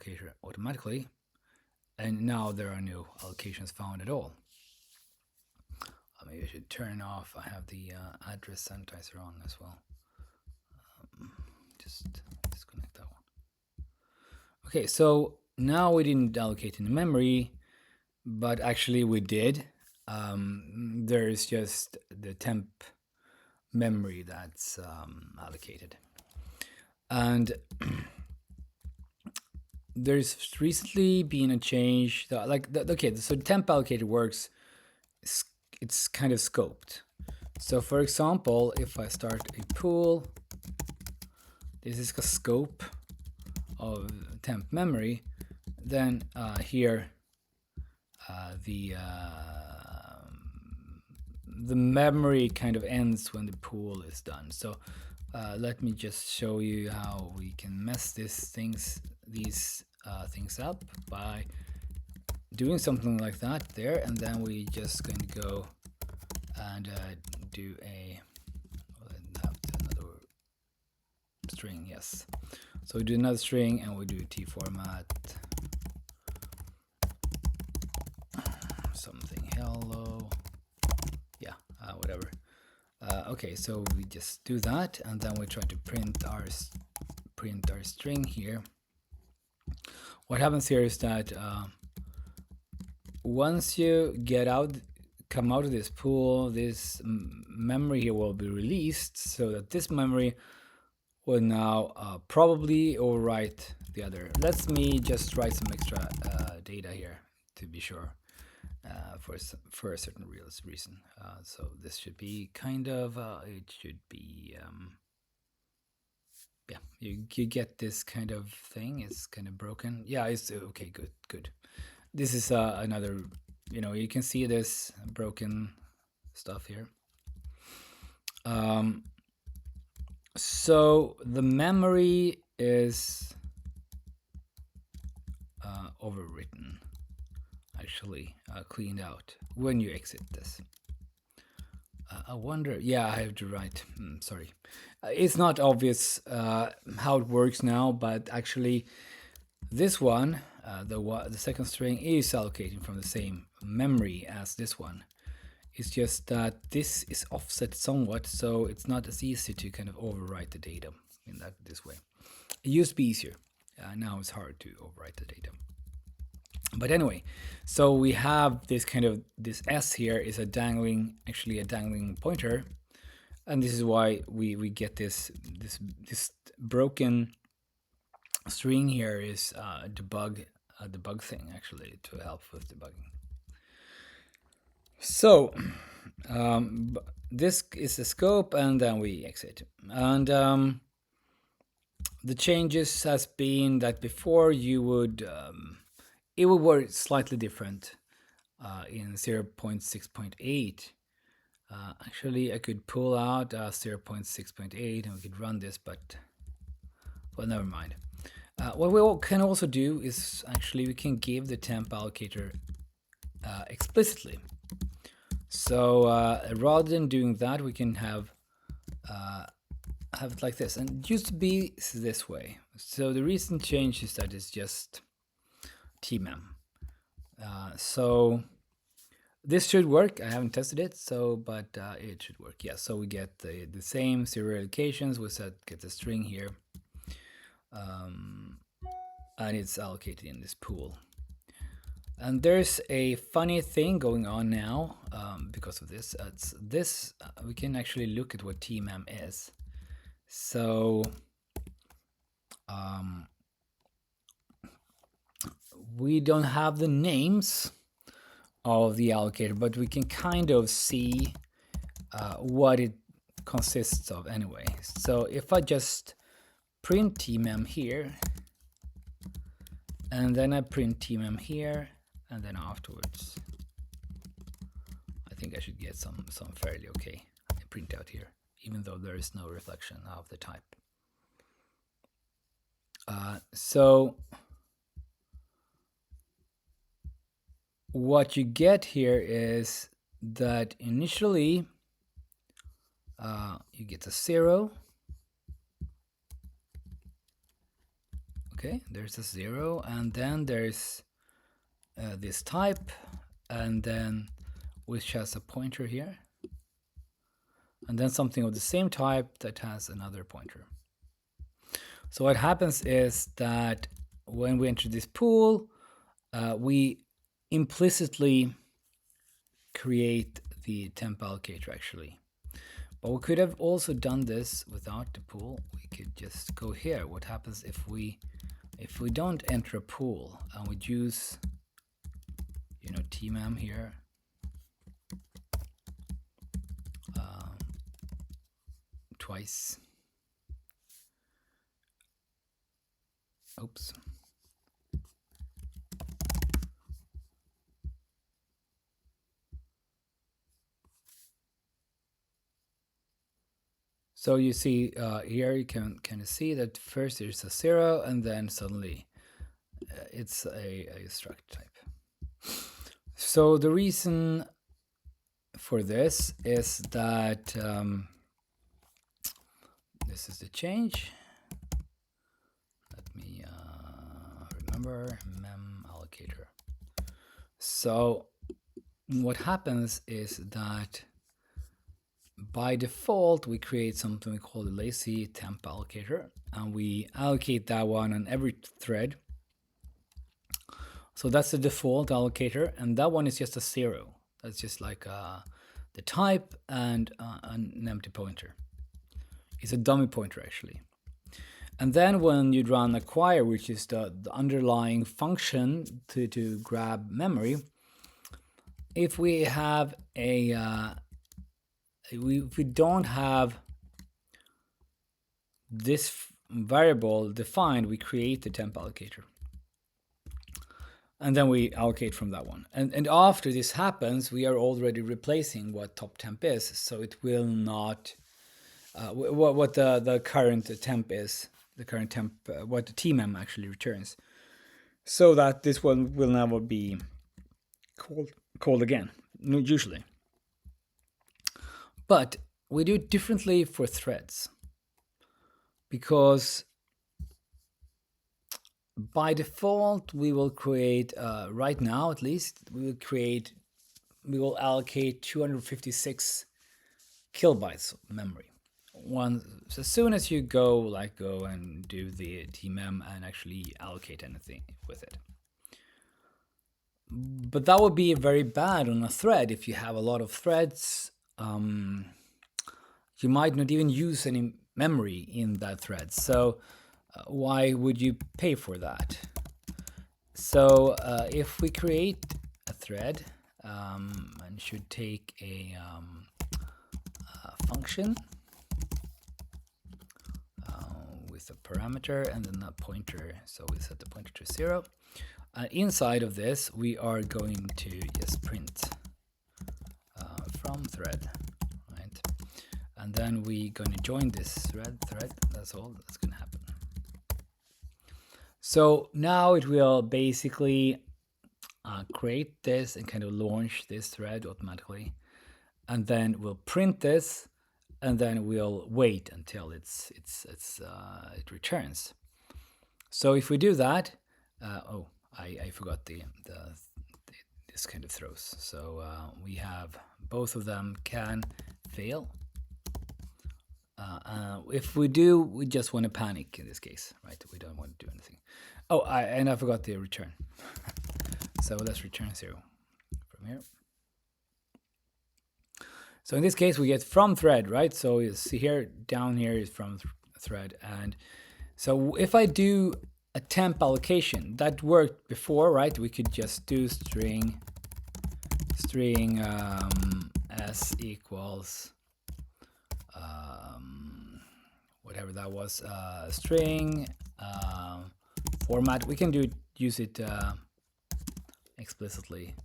allocator automatically, and now there are no allocations found at all. Maybe I should turn off. I have the address sanitizer on as well. Just disconnect that one. Okay, so now we didn't allocate in memory, but actually we did. There's just the temp memory that's allocated. And there's recently been a change that, okay, so temp allocator works, it's kind of scoped. So for example, if I start a pool, this is a scope of temp memory, then here the memory kind of ends when the pool is done. So let me just show you how we can mess these things up by doing something like that there, and then we just going to go and do another string. Yes, so we do another string and we do t format something hello, yeah, whatever. Okay, so we just do that, and then we try to print our string here. What happens here is that once you come out of this pool, this memory here will be released, so that this memory will now probably overwrite the other. Let me just write some extra data here to be sure, for a certain reason. So this should be kind of it should be yeah, you get this kind of thing. It's kind of broken. Yeah, it's okay. Good. This is another, you can see this broken stuff here. So the memory is overwritten, actually cleaned out when you exit this. I wonder, yeah, I have to write, sorry. It's not obvious how it works now, but actually this one, the second string, is allocating from the same memory as this one. It's just that this is offset somewhat, so it's not as easy to kind of overwrite the data in this way. It used to be easier. Now it's hard to overwrite the data. But anyway, so we have this this S here is actually a dangling pointer, and this is why we get this broken string here is a debug thing, actually, to help with debugging. So this is the scope, and then we exit. And the changes has been that before you would it would work slightly different in 0.6.8. Actually, I could pull out 0.6.8 and we could run this, but well, never mind. What we can also do is actually we can give the temp allocator explicitly. So rather than doing that, we can have it like this, and it used to be this way. So the recent change is that it's just tmem. So this should work. I haven't tested it, but it should work. Yeah, so we get the same serial allocations. We get the string here, and it's allocated in this pool. And there's a funny thing going on now because of this. We can actually look at what tmem is. So we don't have the names of the allocator, but we can kind of see what it consists of anyway. So if I just print tmem here, and then I print tmem here, and then afterwards, I think I should get some fairly okay print out here, even though there is no reflection of the type. So what you get here is that initially you get a 0. Okay, there's a 0, and then there's this type, and then which has a pointer here, and then something of the same type that has another pointer. So what happens is that when we enter this pool, we implicitly create the temp allocator actually. But we could have also done this without the pool. We could just go here. What happens if we don't enter a pool and we use, you know, tmem here, twice. Oops. So you see here, you can kind of see that first there's a 0, and then suddenly it's a struct type. So the reason for this is that this is the change. Let me remember mem allocator. So what happens is that by default, we create something we call the lazy temp allocator, and we allocate that one on every thread. So that's the default allocator, and that one is just a 0. That's just like the type and an empty pointer. It's a dummy pointer actually. And then when you run acquire, which is the underlying function to grab memory, if we have a if we don't have this variable defined, we create the temp allocator. And then we allocate from that one. And after this happens, we are already replacing what top temp is. So it will not, what the current temp is, the current temp, what the tmem actually returns. So that this one will never be called again, usually. But we do it differently for threads, because by default we will create, right now at least, we will allocate 256 kilobytes of memory. So as soon as you go and do the tmem and actually allocate anything with it. But that would be very bad on a thread. If you have a lot of threads, you might not even use any memory in that thread. So why would you pay for that? So if we create a thread and should take a function with a parameter and then a pointer, so we set the pointer to 0. Inside of this, we are going to just print from thread, right? And then we're going to join this thread. That's all that's going to happen. So now it will basically create this and kind of launch this thread automatically, and then we'll print this, and then we'll wait until it returns. So if we do that, I forgot this kind of throws. So we have both of them can fail. If we do, we just want to panic in this case, right? We don't want to do anything. Oh, and I forgot the return. So let's return 0 from here. So in this case, we get from thread, right? So you see here, down here is from thread. And so if I do a temp allocation, that worked before, right? We could just do string s equals whatever that was, string format. We can use it explicitly.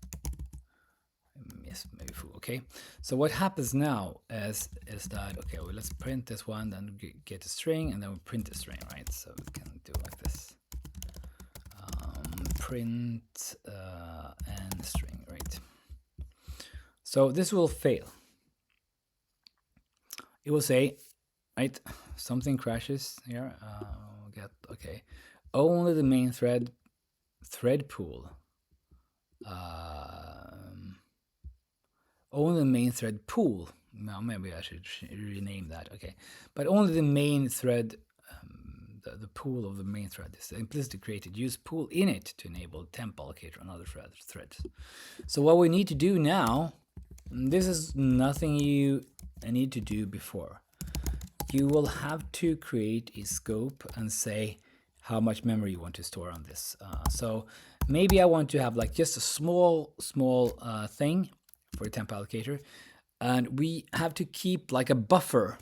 Yes, maybe okay. So what happens now is that, okay, well, let's print this one, then get a string, and then we print the string, right? So we can do like this. Print and string, right? So this will fail. It will say, right, something crashes here. Okay. only the main thread pool. Only the main thread pool. Now maybe I should rename that. Okay, but only the main thread, the pool of the main thread is implicitly created. Use pool init to enable temp allocator on other threads. So what we need to do now, this is nothing you need to do before. You will have to create a scope and say how much memory you want to store on this. So maybe I want to have like just a small thing for a temp allocator, and we have to keep like a buffer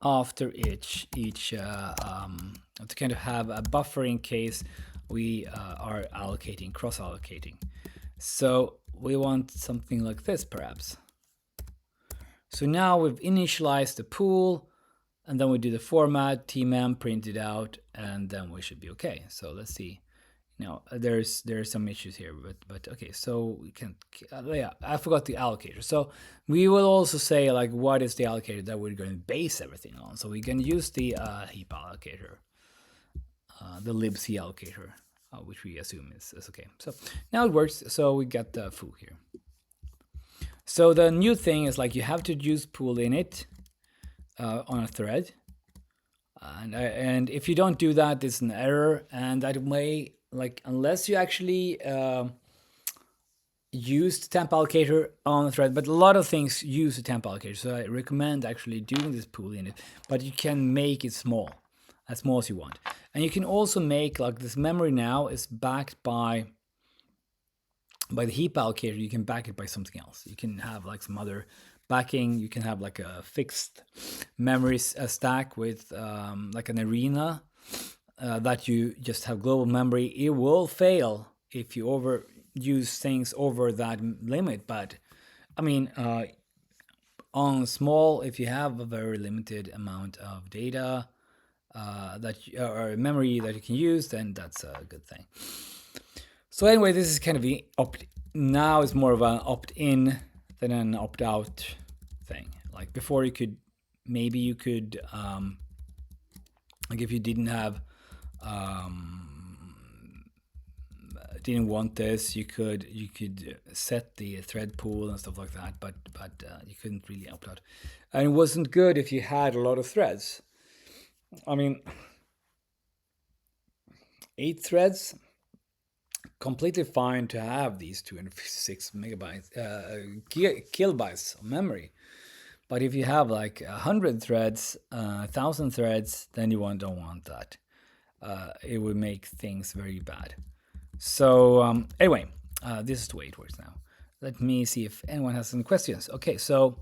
after each to kind of have a buffer in case we are allocating, cross allocating. So we want something like this perhaps. So now we've initialized the pool, and then we do the format, tmem, print it out, and then we should be okay. So let's see. Now there's some issues here, but okay. So we can, yeah, I forgot the allocator. So we will also say like what is the allocator that we're going to base everything on. So we can use the heap allocator, the libc allocator, which we assume is okay. So now it works. So we got the foo here. So the new thing is like you have to use pool init on a thread, and if you don't do that, it's an error, and that way, like unless you actually use the temp allocator on a thread, but a lot of things use the temp allocator, so I recommend actually doing this pool init, but you can make it small, as small as you want, and you can also make like this memory now is backed by the heap allocator. You can back it by something else. You can have like some other backing. You can have like a fixed memory stack with like an arena that you just have global memory. It will fail if you overuse things over that limit, but I mean on small, if you have a very limited amount of data or memory that you can use, then that's a good thing. So anyway, this is kind of the now it's more of an opt-in than an opt-out thing. Like before, you could like if you didn't have didn't want this, you could set the thread pool and stuff like that, but you couldn't really opt out, and it wasn't good if you had a lot of threads. I mean, 8 threads. Completely fine to have these 256 megabytes, kilobytes of memory. But if you have like 100 threads, 1,000 threads, then you don't want that. It would make things very bad. So anyway, this is the way it works now. Let me see if anyone has some questions. Okay, so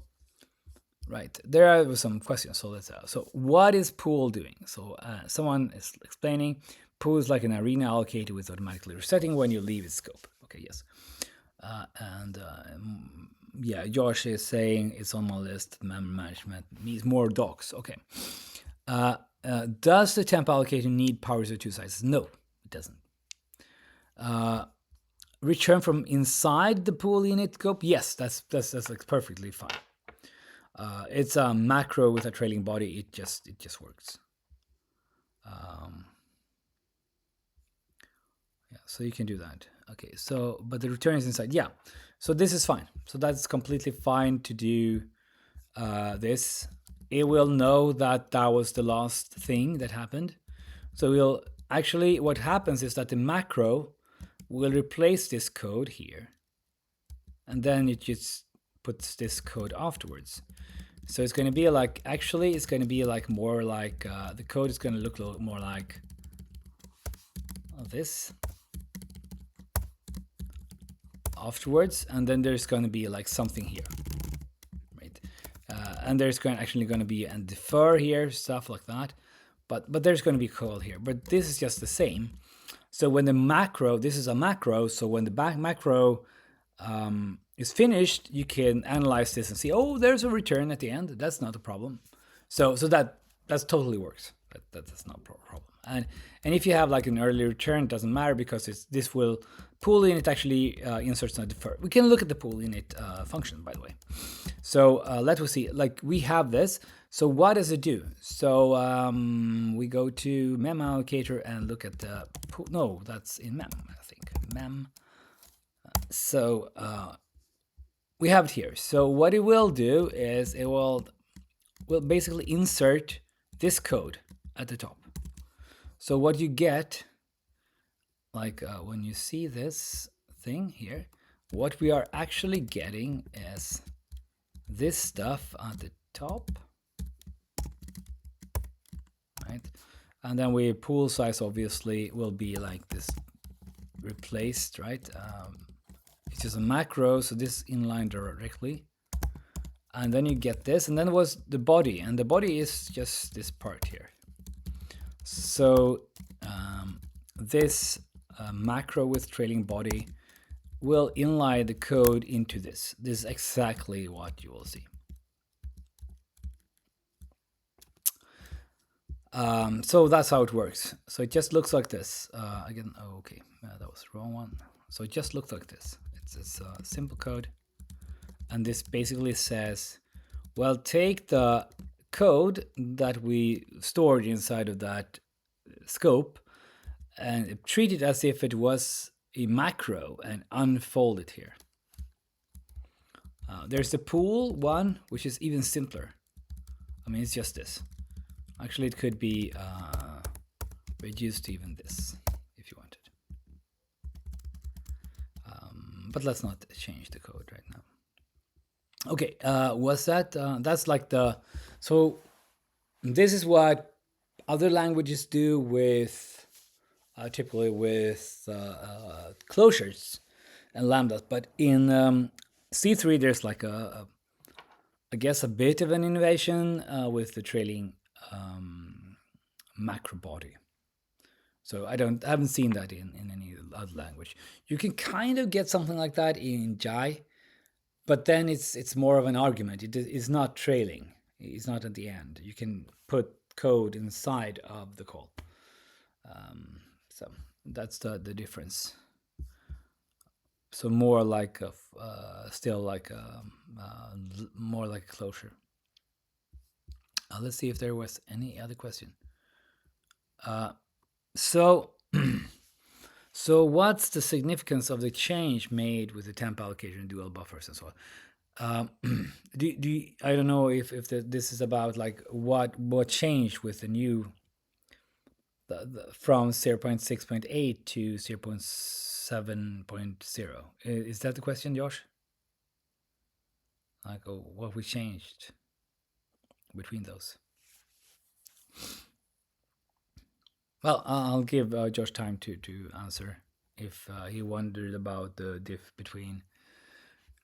right, there are some questions. So let's so what is pool doing? So someone is explaining. Pool is like an arena allocator with automatically resetting when you leave its scope. Okay, yes. Yeah, Josh is saying it's on my list. Memory management needs more docs. Okay. Does the temp allocator need powers of 2 sizes? No, it doesn't. Return from inside the pool init scope? Yes, that's like perfectly fine. It's a macro with a trailing body. It just works. Yeah, so you can do that. Okay, so but the return is inside. Yeah, so this is fine. So that's completely fine to do this. It will know that that was the last thing that happened. So we'll actually, what happens is that the macro will replace this code here, and then it just puts this code afterwards. So it's going to be like, actually, it's going to be like more like the code is going to look a little more like this afterwards, and then there's going to be like something here, right? And there's actually going to be a defer here, stuff like that. But there's going to be call here. But this is just the same. So when the macro, this is a macro. So when the macro is finished, you can analyze this and see, oh, there's a return at the end. That's not a problem. So that totally works. That's not a problem. And if you have like an early return, it doesn't matter because this will pool init actually inserts a defer. We can look at the pool init function, by the way. So let us see. Like we have this. So what does it do? So we go to mem allocator and look at the pool. No, that's in mem, I think. Mem. So we have it here. So what it will do is it will basically insert this code at the top. So what you get, like when you see this thing here, what we are actually getting is this stuff at the top, right? And then we pool size obviously will be like this replaced, right? It's just a macro, so this inline directly. And then you get this, and then was the body, and the body is just this part here. So this macro with trailing body will inline the code into this. This is exactly what you will see. So that's how it works. So it just looks like this. Again, oh, okay, that was the wrong one. So it just looks like this. It's a simple code. And this basically says, well, take the code that we stored inside of that scope and treat it as if it was a macro and unfold it here. There's the pool one, which is even simpler. I mean, it's just this. Actually, it could be reduced to even this if you wanted. But let's not change the code right now. Okay, was that, that's like the, so this is what other languages do with, typically with closures and lambdas. But in C3, there's like I guess a bit of an innovation with the trailing macro body. So I haven't seen that in any other language. You can kind of get something like that in Jai, but then it's more of an argument. It is not trailing. It's not at the end. You can put code inside of the call. So that's the difference. So more like still like more like a closure. Let's see if there was any other question. So so what's the significance of the change made with the temp allocator and dual buffers and so on? Do you, I don't know if this is about like what changed with the new from 0.6.8 to 0.7.0. Is that the question, Josh? Like what we changed between those? Well, I'll give Josh time to answer if he wondered about the diff between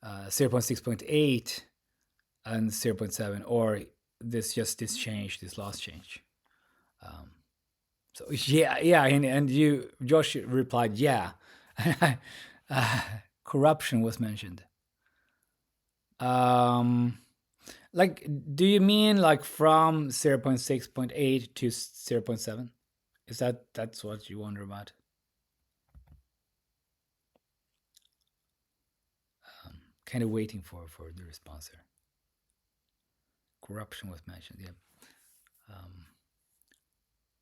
0.6.8 and 0.7, or this change, this last change. So yeah, and you, Josh, replied, yeah. Corruption was mentioned. Like, do you mean like from 0.6.8 to 0.7? Is that's what you wonder about? Kind of waiting for the response here. Corruption was mentioned, yeah.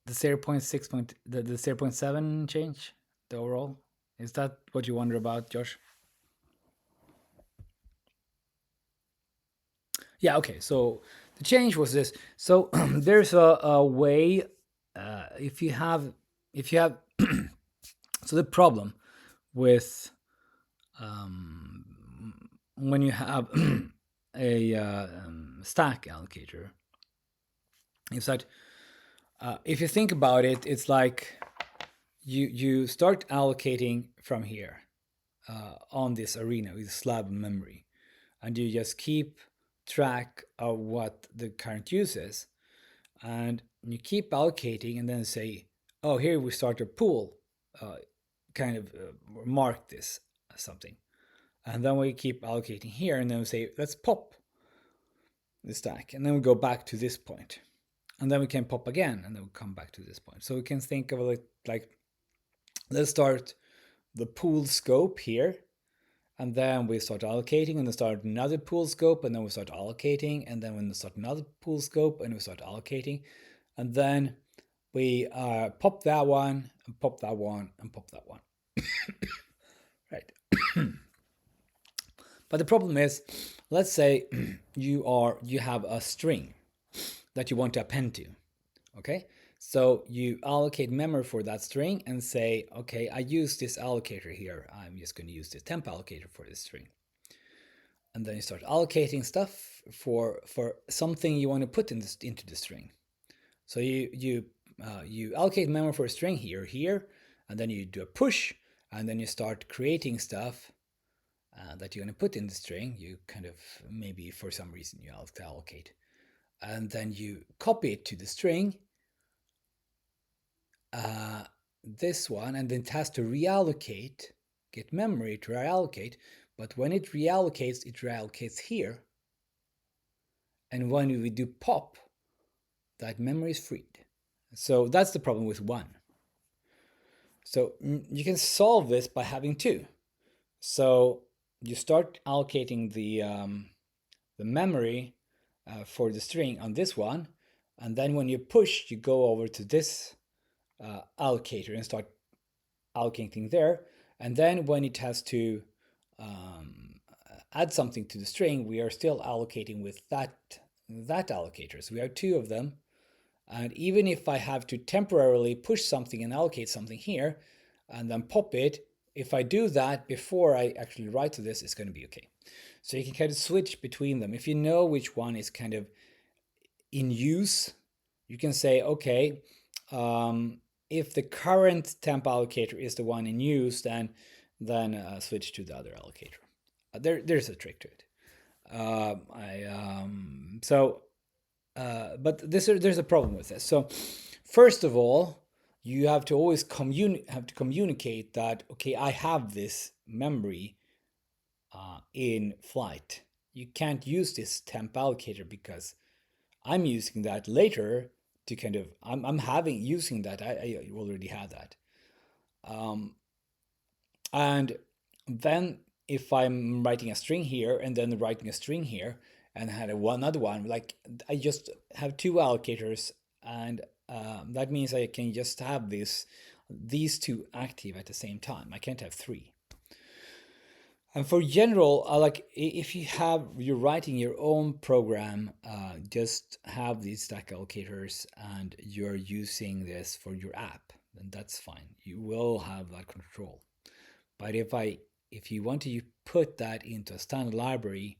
The 0.6 the 0.7 change, the overall, is that what you wonder about, Josh? Yeah, okay, so the change was this. So there's a way, if you have so the problem with when you have a stack allocator is that if you think about it, it's like you start allocating from here on this arena with slab of memory, and you just keep track of what the current use is, and you keep allocating, and then say, oh, here we start a pool, kind of mark this as something, and then we keep allocating here, and then we say, let's pop the stack, and then we go back to this point, and then we can pop again, and then we come back to this point. So we can think of it like let's start the pool scope here, and then we start allocating, and then start another pool scope, and then we start allocating, and then we start another pool scope, and we start allocating, and then we pop that one, and pop that one, and pop that one. Right. But the problem is, let's say you have a string that you want to append to. Okay, so you allocate memory for that string and say, okay, I use this allocator here. I'm just going to use the temp allocator for this string. And then you start allocating stuff for something you want to put into the string. So you allocate memory for a string here, and then you do a push, and then you start creating stuff that you're going to put in the string. You kind of, maybe for some reason you have to allocate, and then you copy it to the string, this one, and then it has to reallocate, get memory to reallocate. But when it reallocates here, and when we do pop, that memory is freed. So that's the problem with one. So you can solve this by having two. So you start allocating the memory for the string on this one, and then when you push, you go over to this allocator and start allocating there. And then when it has to add something to the string, we are still allocating with that allocator. So we have two of them. And even if I have to temporarily push something and allocate something here and then pop it, if I do that before I actually write to this, it's going to be okay. So you can kind of switch between them. If you know which one is kind of in use, you can say, okay, if the current temp allocator is the one in use, then switch to the other allocator. There's a trick to it. But there's a problem with this. So first of all, you have to always communicate that, okay, I have this memory in flight. You can't use this temp allocator because I'm using that later to kind of, I'm using that. I already have that. And then if I'm writing a string here and then writing a string here and had another one, like I just have two allocators, and that means I can just have these two active at the same time. I can't have three. And for general, like if you're writing your own program, just have these stack allocators and you're using this for your app, then that's fine. You will have that control. But if you want to put that into a standard library,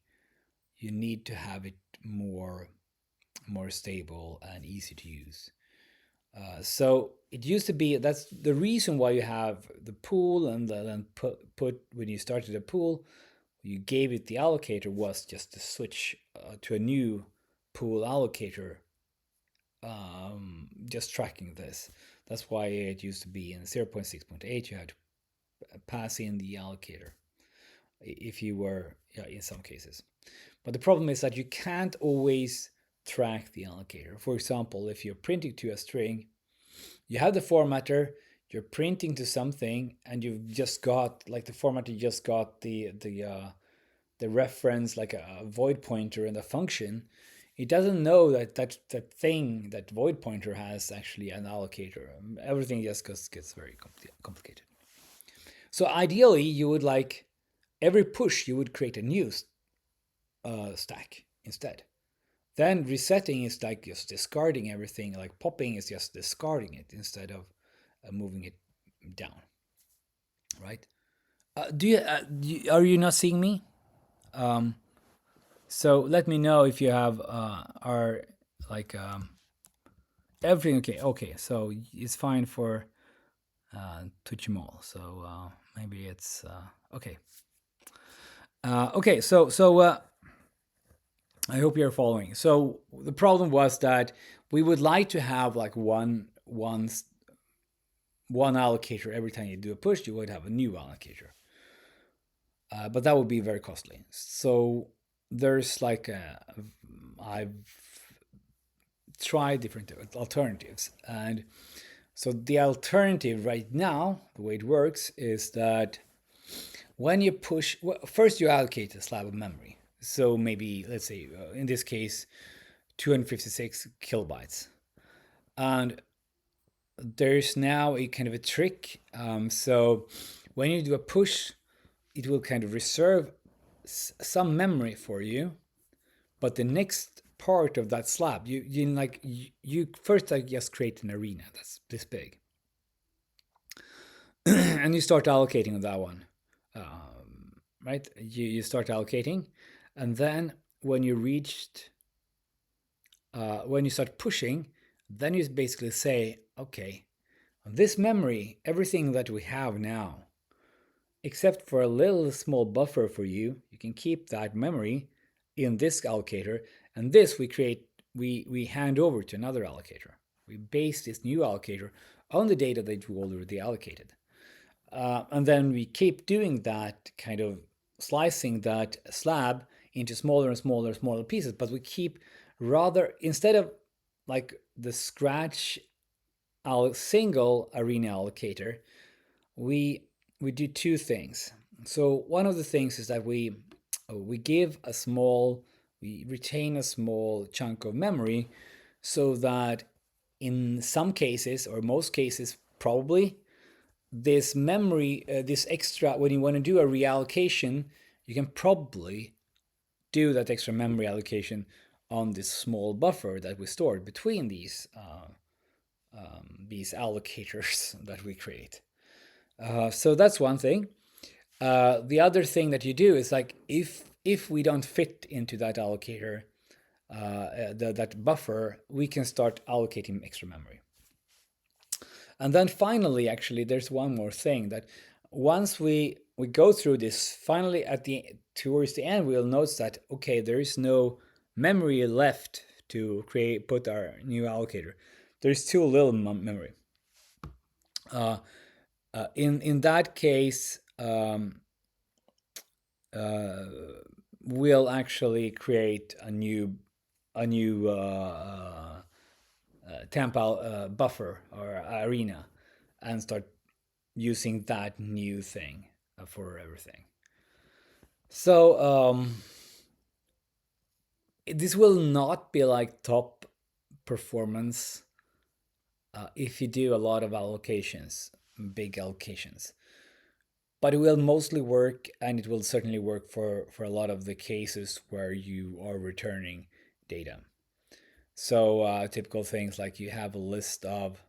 you need to have it more stable and easy to use. So it used to be, that's the reason why you have the pool, and then put when you started a pool, you gave it the allocator was just to switch to a new pool allocator, just tracking this. That's why it used to be in 0.6.8 you had to pass in the allocator if you were, in some cases. But the problem is that you can't always track the allocator. For example, if you're printing to a string, you have the formatter, you're printing to something, and you've just got, like, the formatter just got the reference, like a void pointer and a function. It doesn't know that thing, that void pointer, has actually an allocator. Everything just gets very complicated. So ideally, you would, like, every push you would create a new stack instead. Then resetting is like just discarding everything. Like popping is just discarding it instead of moving it down. Right? Are you not seeing me? So let me know if you have are like everything okay. Okay, so it's fine for Tuchimol. So maybe it's okay. Okay, so I hope you're following. So the problem was that we would like to have like one allocator every time you do a push. You would have a new allocator, but that would be very costly. So there's like I've tried different alternatives, and so the alternative right now, the way it works, is that When you push, well, first you allocate a slab of memory. So maybe, let's say, in this case, 256 kilobytes. And there's now a kind of a trick. So when you do a push, it will kind of reserve some memory for you, but the next part of that slab, you first like just create an arena that's this big, and you start allocating on that one, right? You start allocating, and then when you reached, when you start pushing, then you basically say, okay, this memory, everything that we have now, except for a little small buffer for you, you can keep that memory in this allocator, and this we hand over to another allocator. We base this new allocator on the data that we already allocated. And then we keep doing that, kind of slicing that slab into smaller and smaller and smaller pieces, but we keep, rather, instead of like the scratch single arena allocator, we we do two things. So one of the things is that we give a small, we retain a small chunk of memory, so that in some cases, or most cases probably, this memory, this extra, when you want to do a reallocation, you can probably do that extra memory allocation on this small buffer that we stored between these allocators that we create. So that's one thing. The other thing that you do is, like, if we don't fit into that allocator, that buffer, we can start allocating extra memory. And then finally, actually, there's one more thing, that once we go through this, finally at the towards the end, we'll notice that, okay, there is no memory left to put our new allocator. There's too little memory. In that case, we'll actually create a new temp buffer or arena, and start using that new thing for everything. So this will not be like top performance if you do a lot of allocations, big allocations. But it will mostly work, and it will certainly work for a lot of the cases where you are returning data. So typical things like you have a list of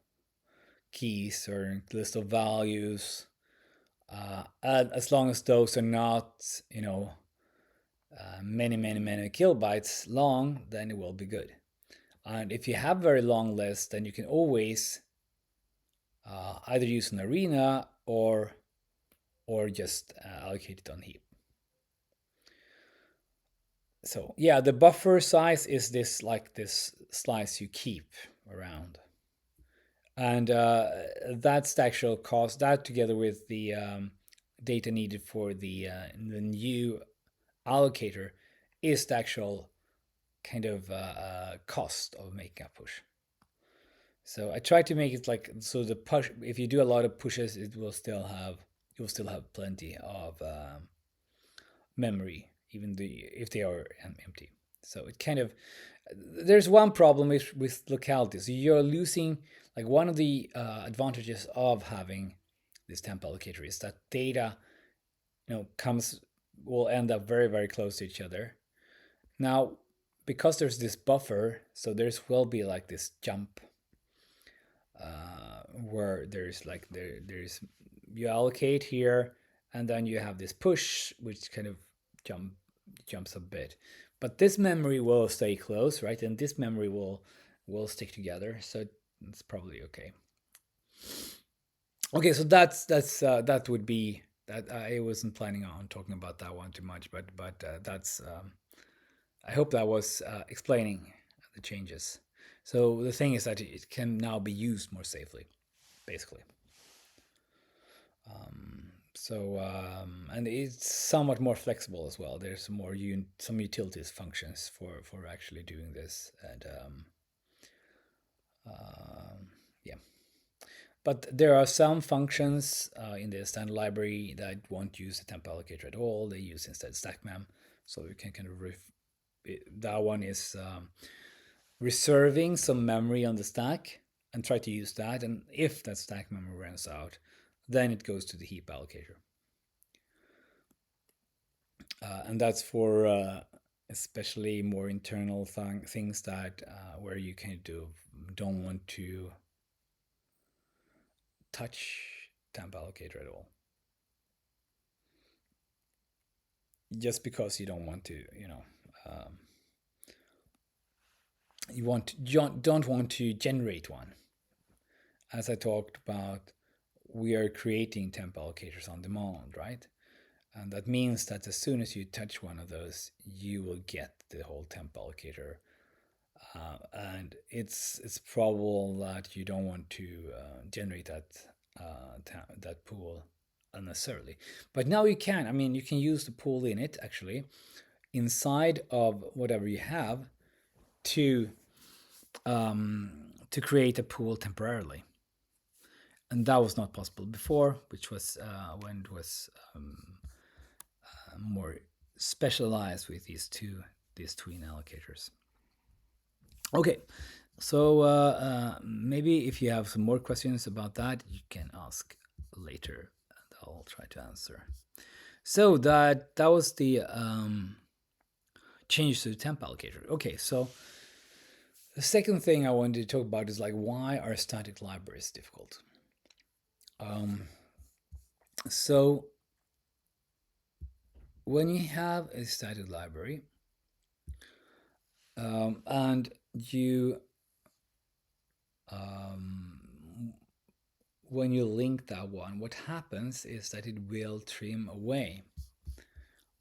keys or list of values. And as long as those are not, many kilobytes long, then it will be good. And if you have very long lists, then you can always either use an arena or just allocate it on heap. So yeah, the buffer size is this, like this slice you keep around, and that's the actual cost. That, together with the data needed for the new allocator, is the actual kind of cost of making a push. So I try to make it like, so the push, if you do a lot of pushes, you'll still have plenty of memory, even if they are empty. So it kind of, there's one problem with localities. You're losing, like, one of the advantages of having this temp allocator is that data, comes will end up very, very close to each other. Now, because there's this buffer, so there's will be like this jump, where there's you allocate here, and then you have this push, which kind of jumps a bit. But this memory will stay close, right? And this memory will stick together, so it's probably okay. Okay, so that would be that. I wasn't planning on talking about that one too much, but that's. I hope that was explaining the changes. So the thing is that it can now be used more safely, basically. And it's somewhat more flexible as well. There's some utilities functions for actually doing this, and yeah. But there are some functions in the standard library that won't use the temp allocator at all. They use instead stackmem. So you can kind of that one is reserving some memory on the stack and try to use that. And if that stack memory runs out, then it goes to the heap allocator. And that's for especially more internal things that where you kind of don't want to touch temp allocator at all. Just because you don't want to, don't want to generate one. As I talked about, we are creating temp allocators on demand, right? And that means that as soon as you touch one of those, you will get the whole temp allocator. And it's probable that you don't want to generate that pool unnecessarily. But now you can. I mean, you can use the pool init actually inside of whatever you have to create a pool temporarily. And that was not possible before, which was when it was more specialized with these tween allocators. Okay, so maybe if you have some more questions about that, you can ask later, and I'll try to answer. So that was the change to the temp allocator. Okay, so the second thing I wanted to talk about is like why are static libraries difficult? So when you have a static library and you when you link that one, what happens is that it will trim away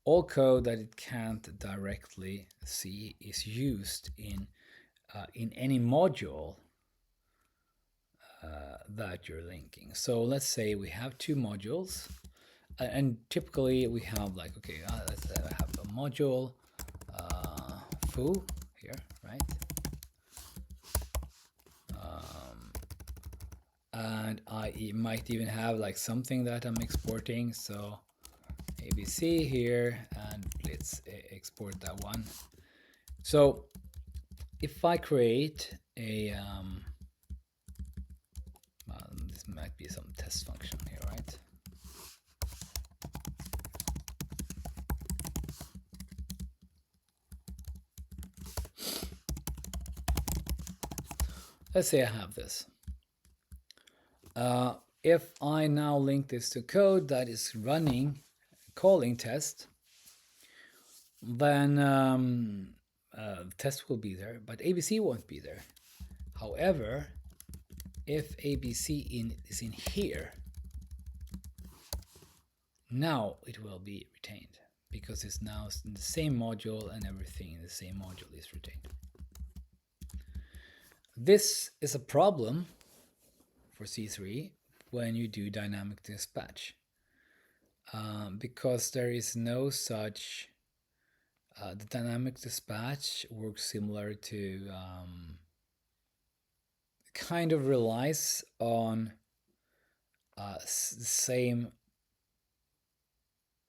all code that it can't directly see is used in any module that you're linking. So let's say we have two modules, and typically we have like, okay, let's say I have a module foo here, right? And I might even have like something that I'm exporting. So ABC here, and let's export that one. So if I create a this might be some test function here, right? Let's say I have this. If I now link this to code that is running calling test, then test will be there, but ABC won't be there. However, if ABC is in here, now it will be retained because it's now in the same module and everything in the same module is retained. This is a problem for C3 when you do dynamic dispatch because there is no such the dynamic dispatch works similar to kind of relies on the same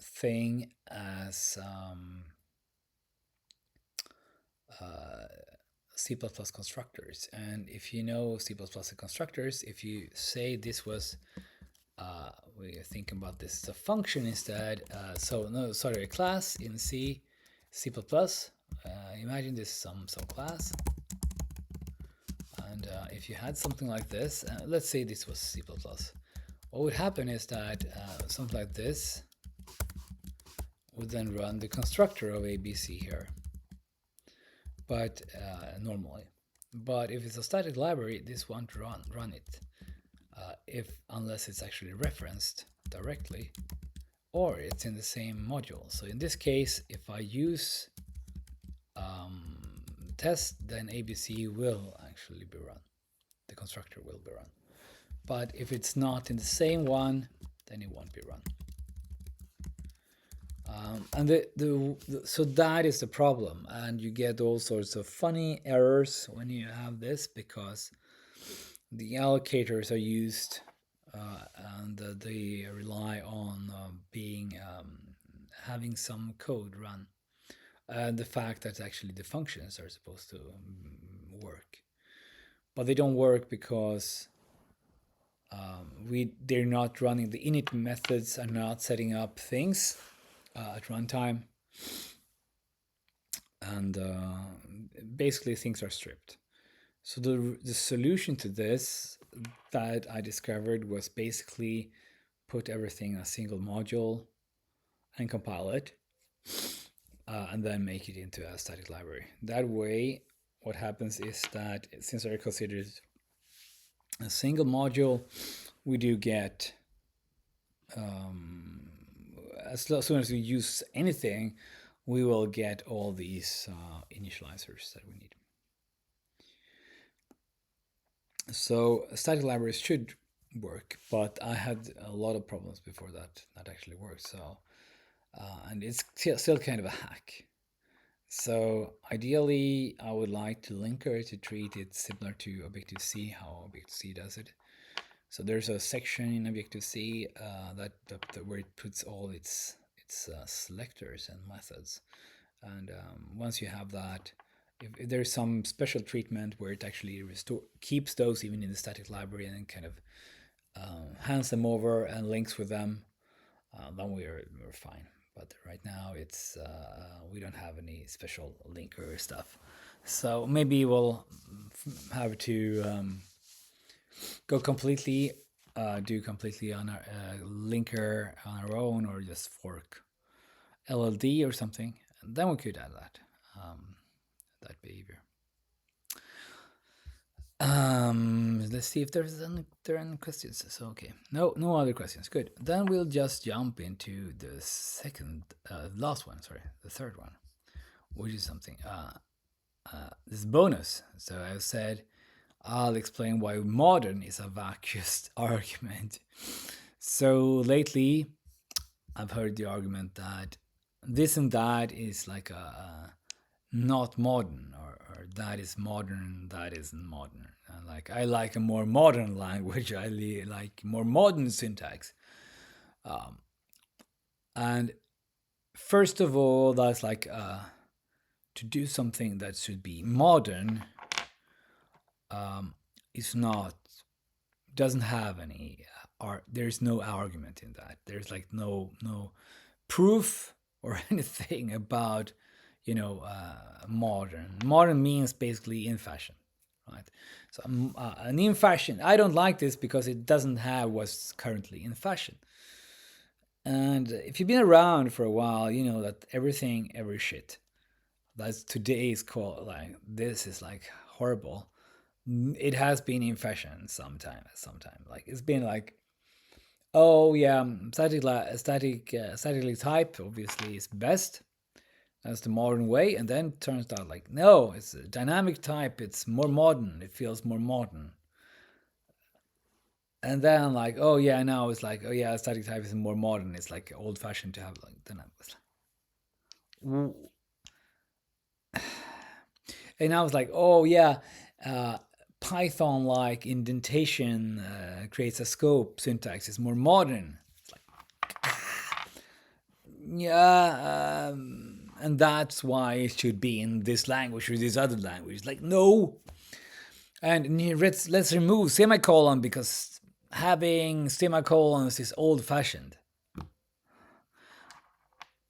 thing as C++ constructors. And if you know C++ constructors, if you say this was we think about this as a function instead, a class in C++, imagine this is some class, and if you had something like this, let's say this was C++, what would happen is that something like this would then run the constructor of ABC here, but normally. But if it's a static library, this won't run it unless it's actually referenced directly or it's in the same module. So in this case, if I use test, then ABC will actually be run. The constructor will be run. But if it's not in the same one, then it won't be run. So that is the problem, and you get all sorts of funny errors when you have this because the allocators are used and they rely on being having some code run, and the fact that actually the functions are supposed to work, but they don't work because they're not running, the init methods are not setting up things at runtime, and basically things are stripped. So the solution to this that I discovered was basically put everything in a single module and compile it, and then make it into a static library. That way, what happens is that since I consider it a single module, we do get as soon as we use anything, we will get all these initializers that we need. So static libraries should work, but I had a lot of problems before that actually worked. So and it's still kind of a hack. So ideally, I would like to linker to treat it similar to Objective-C, how Objective-C does it. So there's a section in Objective-C where it puts all its selectors and methods. And once you have that, if there's some special treatment where it actually keeps those even in the static library and then kind of hands them over and links with them, then we're fine. But right now it's we don't have any special linker stuff, so maybe we'll have to go completely do completely on our linker on our own, or just fork LLD or something, and then we could add that behavior. Let's see if there are any questions. So okay, no other questions. Good. Then we'll just jump into the last one. Sorry, the third one, which is something. This bonus. So I said I'll explain why modern is a vacuous argument. So lately, I've heard the argument that this and that is like a not modern, or that is modern, that isn't modern. Like I like a more modern language. I like more modern syntax. And first of all, that's like to do something that should be modern is not, doesn't have any there's no argument in that. There's like no proof or anything about modern. Modern means basically in fashion, right? So an in fashion, I don't like this because it doesn't have what's currently in fashion. And if you've been around for a while, you know that every shit that's today is called, like, this is like horrible. It has been in fashion sometime. Like it's been like, oh yeah, statically type obviously is best. That's the modern way, and then it turns out like, no, it's a dynamic type. It's more modern. It feels more modern. And then like, oh yeah, now it's like, oh yeah, static type is more modern. It's like old fashioned to have like. Then I was like, and I was like, oh yeah, Python like indentation creates a scope syntax is more modern. It's like, yeah, and that's why it should be in this language or this other language. Like, no. And let's remove semicolon because having semicolons is old fashioned.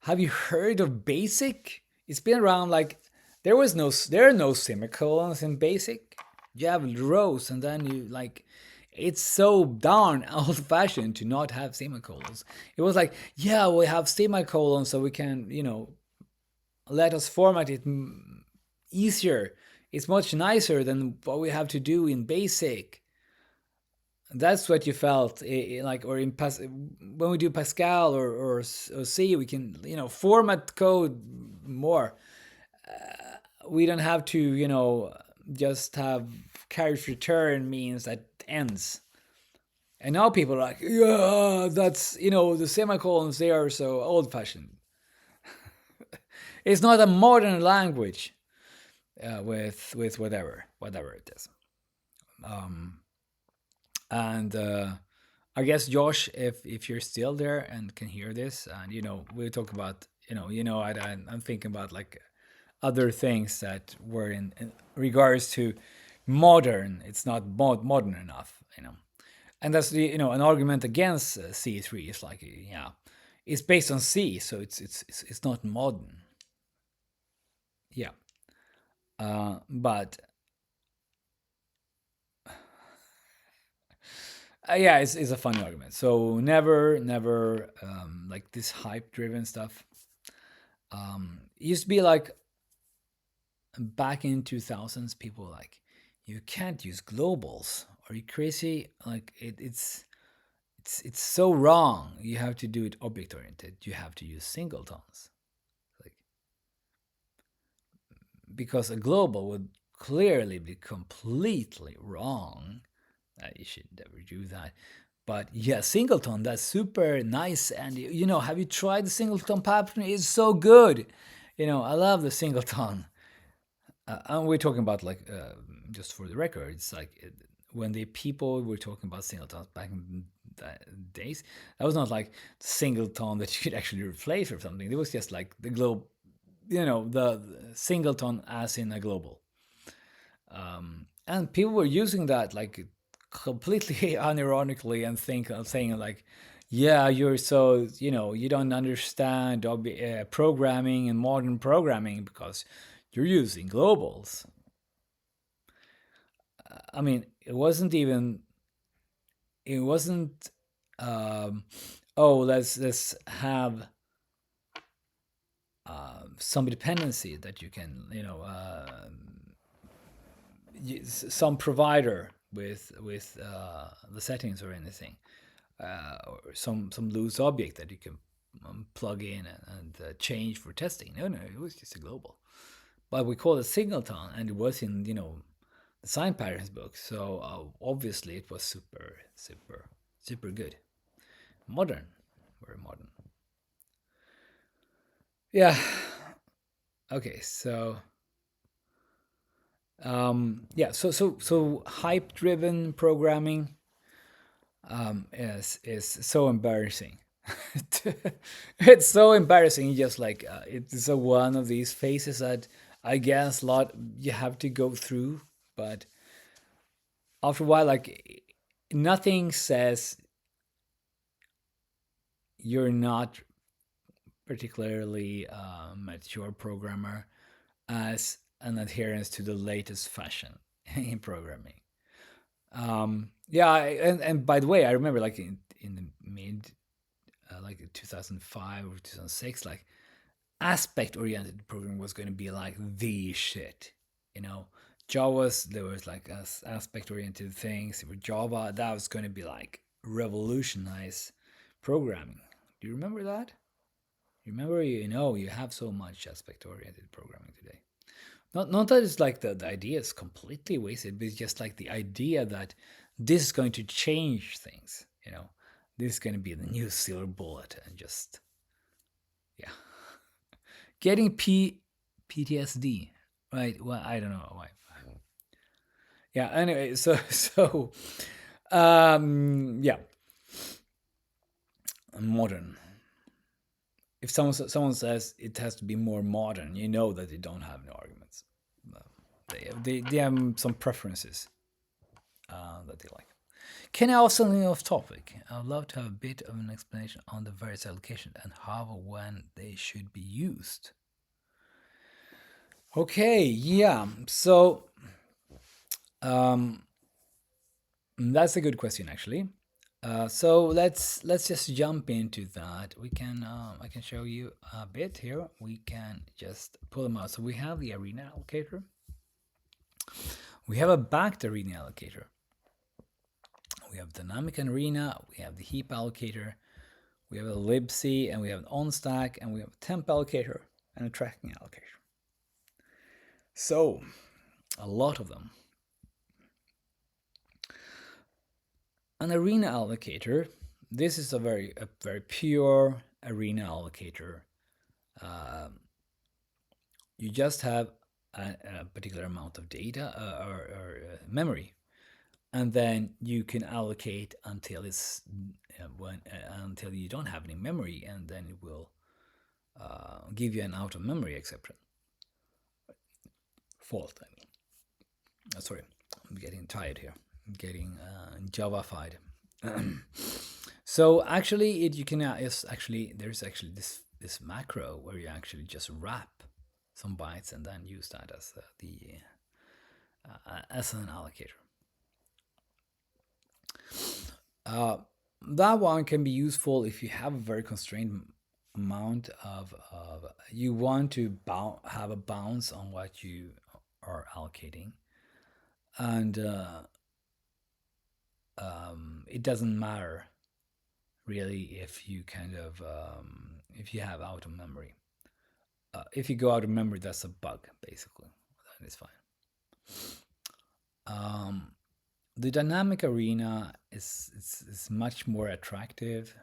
Have you heard of BASIC? It's been around like there are no semicolons in BASIC. You have rows, and then you like, it's so darn old fashioned to not have semicolons. It was like, yeah, we have semicolons so we can, let us format it easier. It's much nicer than what we have to do in BASIC. That's what you felt like, or when we do Pascal or C, we can format code more. We don't have to just have carriage return means that ends. And now people are like, yeah, that's the semicolons, they are so old fashioned. It's not a modern language with whatever it is. And I guess Josh, if you're still there and can hear this, and we talk about, I'm thinking about like other things that were in regards to modern. It's not modern enough. And that's the an argument against C3 is like, yeah, it's based on C, so it's not modern. Yeah, but yeah, it's a funny argument. So never like this hype driven stuff. It used to be like back in 2000s, people were like, you can't use globals. Are you crazy? Like it's so wrong. You have to do it object oriented. You have to use singletons. Like, because a global would clearly be completely wrong. You should never do that. But yeah, singleton, that's super nice. And have you tried the singleton pattern? It's so good. I love the singleton. And we're talking about like, just for the record, it's like when the people were talking about singletons back in the days, that was not like singleton that you could actually replace or something. It was just like the globe, the singleton as in a global. And people were using that like completely unironically and saying like, yeah, you're so you don't understand programming and modern programming because you're using globals. I mean, it wasn't oh, let's have some dependency that you can some provider with the settings or anything, or some loose object that you can plug in and change for testing. No, it was just a global. But we call it singleton, and it was in the sign patterns book. So obviously it was super super super good, modern, very modern. Yeah. Okay. So yeah. So hype driven programming is so embarrassing. It's so embarrassing. Just like it's one of these phases that I guess a lot you have to go through, but after a while, like nothing says you're not particularly mature programmer as an adherence to the latest fashion in programming. Yeah, and by the way, I remember like in the mid like 2005 or 2006, like aspect oriented programming was going to be like the shit. You know, Java's there was like aspect oriented things. With Java, that was going to be like revolutionize programming. Do you remember that? Remember, you have so much aspect oriented programming today. Not that it's like the idea is completely wasted, but it's just like the idea that this is going to change things. This is going to be the new silver bullet, and just yeah, getting PTSD, right? Well, I don't know why. Yeah. Anyway, yeah, modern. If someone says it has to be more modern, you know that they don't have no arguments. They have some preferences that they like. Can I ask something off topic? I'd love to have a bit of an explanation on the various allocations and how or when they should be used. Okay, yeah. So um, that's a good question, actually. So let's just jump into that. We can I can show you a bit here. We can just pull them out. So we have the arena allocator. We have a backed arena allocator. We have dynamic arena. We have the heap allocator. We have a libc, and we have an on stack, and we have a temp allocator and a tracking allocator. So a lot of them. An arena allocator. This is a very pure arena allocator. You just have a particular amount of data or memory, and then you can allocate until until you don't have any memory, and then it will give you an out of memory exception. Fault, I mean. Sorry, I'm getting tired here. I'm getting Java-fied. So actually, you can is actually there's actually this macro where you actually just wrap some bytes and then use that as the as an allocator. That one can be useful if you have a very constrained amount of you want to have a bounce on what you are allocating, and it doesn't matter really if you kind of if you have out of memory. If you go out of memory, that's a bug basically. That is fine. The dynamic arena is much more attractive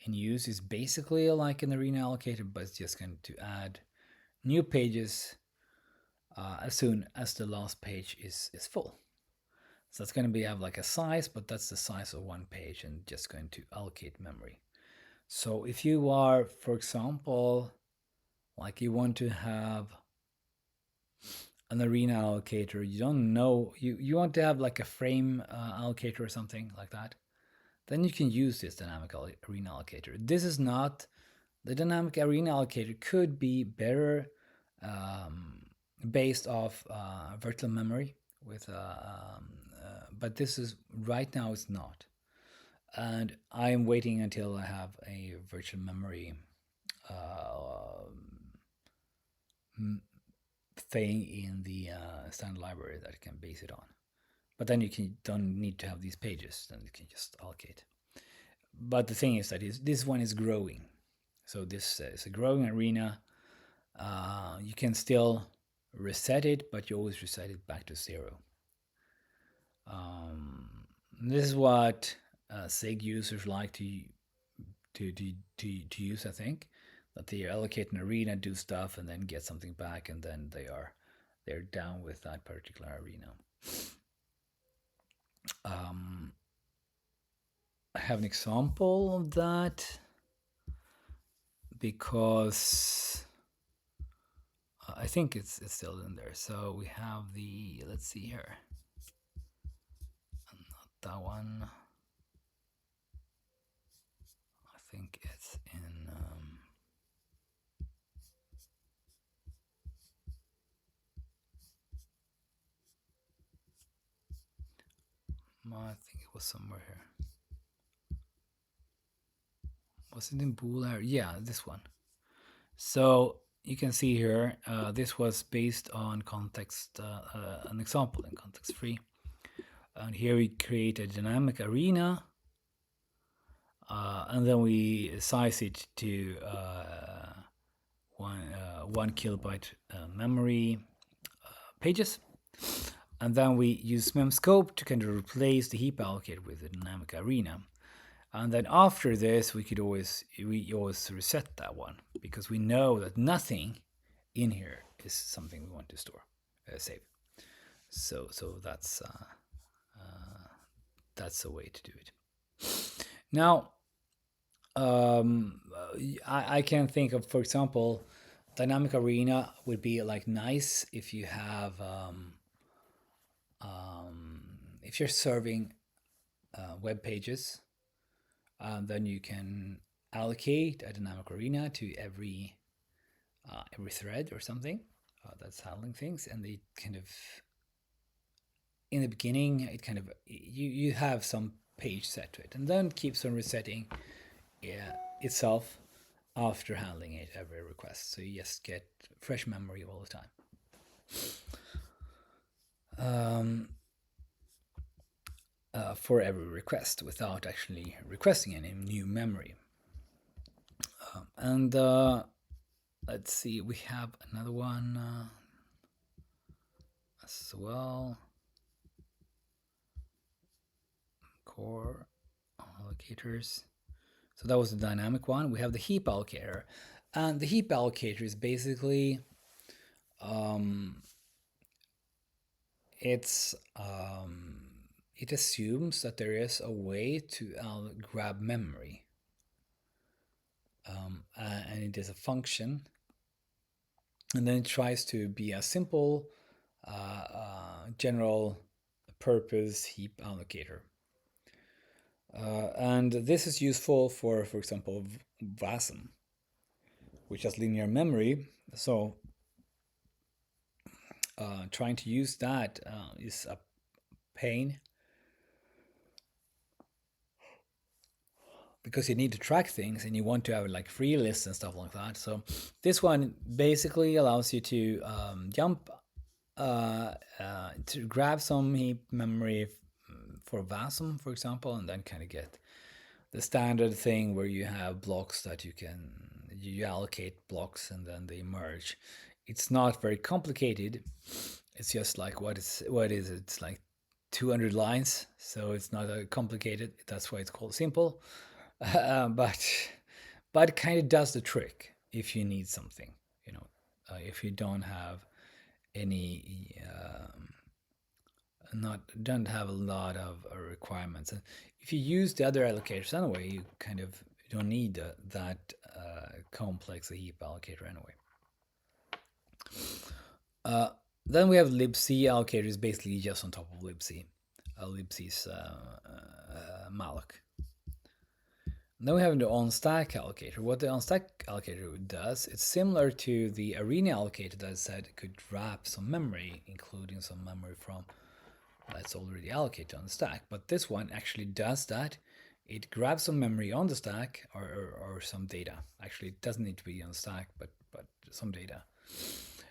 in use. It's basically like an arena allocator, but it's just going to add new pages as soon as the last page is full. So it's going to be have like a size, but that's the size of one page and just going to allocate memory. So if you are, for example, like you want to have an arena allocator, you don't know, you want to have like a frame allocator or something like that, then you can use this dynamic arena allocator. This is not, the dynamic arena allocator could be better based off virtual memory with, but this is, right now it's not. And I am waiting until I have a virtual memory thing in the standard library that I can base it on. But then don't need to have these pages, then you can just allocate. But the thing is that this one is growing. So this is a growing arena. You can still reset it, but you always reset it back to 0. This is what SIG users like to use, I think, that they allocate an arena, do stuff, and then get something back, and then they're down with that particular arena. I have an example of that because I think it's still in there. So we have the, let's see here, not that one. I think it's in. I think it was somewhere here. Was it in bool area? Yeah, this one. So you can see here, this was based on context, an example in context free. And here we create a dynamic arena, and then we size it to 1 kilobyte memory pages. And then we use memscope to kind of replace the heap allocator with the dynamic arena. And then after this, we always reset that one because we know that nothing in here is something we want to store, save. So that's a way to do it. Now, I can think of, for example, dynamic arena would be like nice if you have if you're serving web pages, then you can allocate a dynamic arena to every thread or something that's handling things, and they kind of, in the beginning, it kind of, you have some page set to it, and then keeps on resetting itself after handling it every request. So you just get fresh memory all the time. For every request without actually requesting any new memory. And let's see, we have another one as well. Core allocators. So that was the dynamic one. We have the heap allocator. And the heap allocator is basically it's it assumes that there is a way to grab memory, and it is a function, and then it tries to be a simple general purpose heap allocator. And this is useful for example, VASM, which has linear memory. So trying to use that is a pain because you need to track things and you want to have like free lists and stuff like that. So this one basically allows you to jump to grab some heap memory for VASM, for example, and then kind of get the standard thing where you have blocks that you allocate blocks and then they merge. It's not very complicated. It's just like what is it? It's like 200 lines, so it's not complicated. That's why it's called simple. But it kind of does the trick if you need something. You know, if you don't have any not don't have a lot of requirements. And if you use the other allocators anyway, you kind of don't need that complex a heap allocator anyway. Uh, then we have libc allocators, basically just on top of libc. Libc's malloc. Then we have the on-stack allocator. What the on-stack allocator does, it's similar to the arena allocator that I said it could wrap some memory, including some memory from that's already allocated on the stack. But this one actually does that. It grabs some memory on the stack or some data. Actually, it doesn't need to be on the stack, but some data.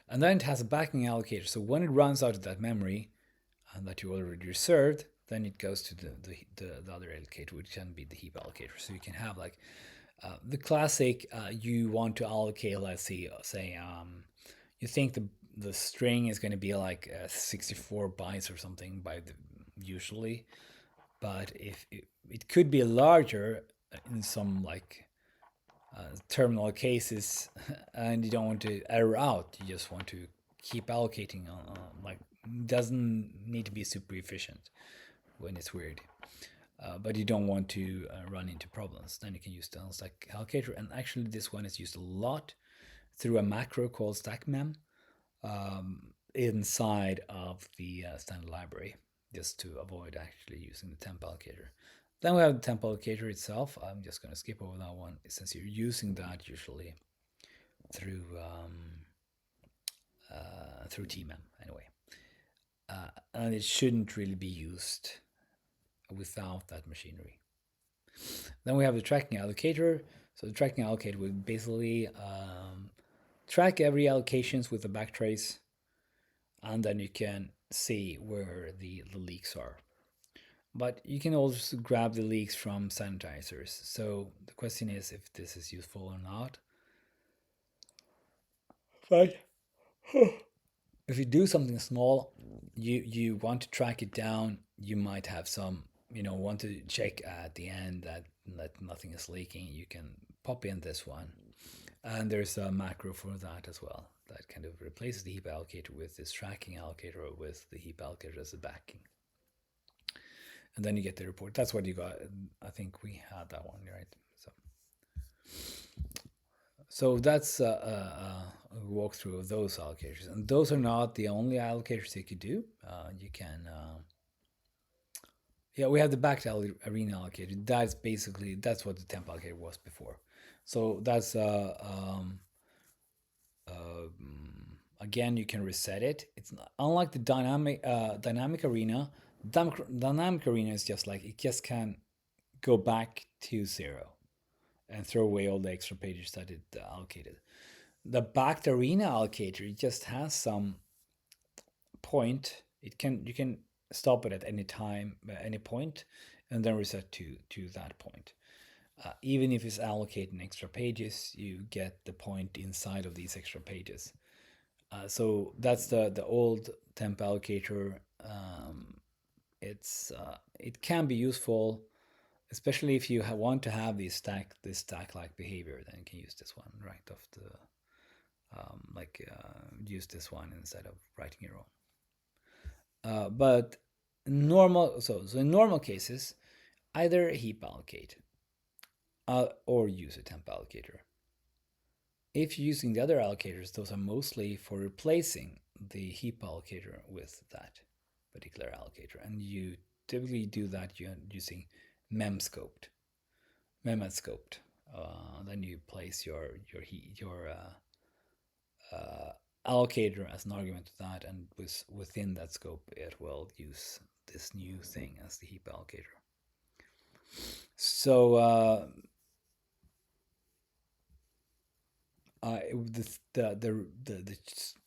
And then it has a backing allocator. So when it runs out of that memory that you already reserved, then it goes to the other allocator, which can be the heap allocator. So you can have like the classic, you want to allocate, let's say you think the string is going to be like 64 bytes or something usually, but if it could be larger in some like terminal cases, and you don't want to error out. You just want to keep allocating on like doesn't need to be super efficient when it's weird. But you don't want to run into problems. Then you can use the stack allocator, and actually this one is used a lot through a macro called stackmem inside of the standard library, just to avoid actually using the temp allocator. Then we have the temp allocator itself. I'm just going to skip over that one since you're using that usually through through tmem anyway, and it shouldn't really be used without that machinery. Then we have the tracking allocator. So the tracking allocator would basically track every allocations with a backtrace, and then you can see where the leaks are. But you can also grab the leaks from sanitizers. So the question is if this is useful or not. But if you do something small, you want to track it down, you might have some, want to check at the end that nothing is leaking, you can pop in this one. And there's a macro for that as well that kind of replaces the heap allocator with this tracking allocator or with the heap allocator as a backing. And then you get the report. That's what you got. I think we had that one, right? So that's a walkthrough of those allocators. And those are not the only allocators you could do. You can, yeah, we have the backed arena allocator. That's what the temp allocator was before. So that's, again, you can reset it. It's not, unlike the dynamic arena. Dynamic arena is just like, it just can go back to 0 and throw away all the extra pages that it allocated. The backed arena allocator, it just has some point. You can stop it at any time, at any point, and then reset to that point. Even if it's allocating extra pages, you get the point inside of these extra pages. So that's the old temp allocator. It can be useful, especially if you want to have this stack like behavior. Then you can use this one right off the use this one instead of writing your own. But So in normal cases, either heap allocate or use a temp allocator. If you're using the other allocators, those are mostly for replacing the heap allocator with that particular allocator, and you typically do that using memscoped, memscoped. Then you place your allocator as an argument to that, and within that scope, it will use this new thing as the heap allocator. So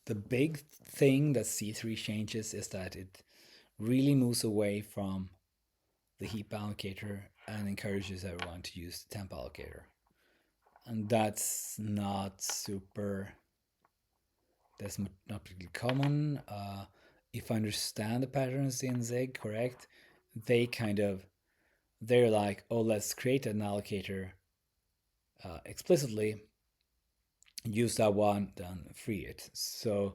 the big thing that C3 changes is that it really moves away from the heap allocator and encourages everyone to use the temp allocator, and that's not super. That's not particularly common. If I understand the patterns in Zig correct, they kind of they're like, oh, let's create an allocator explicitly, use that one, then free it. So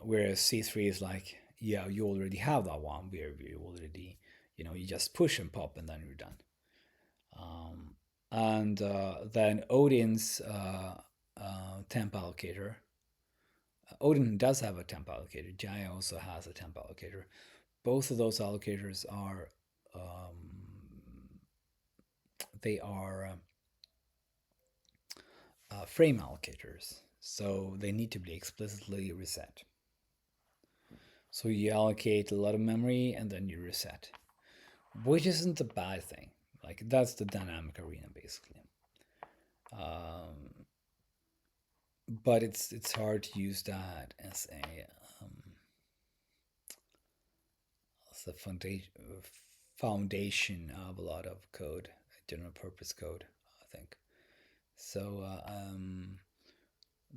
whereas C3 is like, yeah, you already have that one, where you already, you just push and pop, and then you're done. And then Odin's temp allocator. Odin does have a temp allocator. Jaya also has a temp allocator. Both of those allocators are they are frame allocators, so they need to be explicitly reset. So you allocate a lot of memory and then you reset, which isn't a bad thing. Like that's the dynamic arena basically. But it's hard to use that as a foundation of a lot of code, general purpose code, I think. So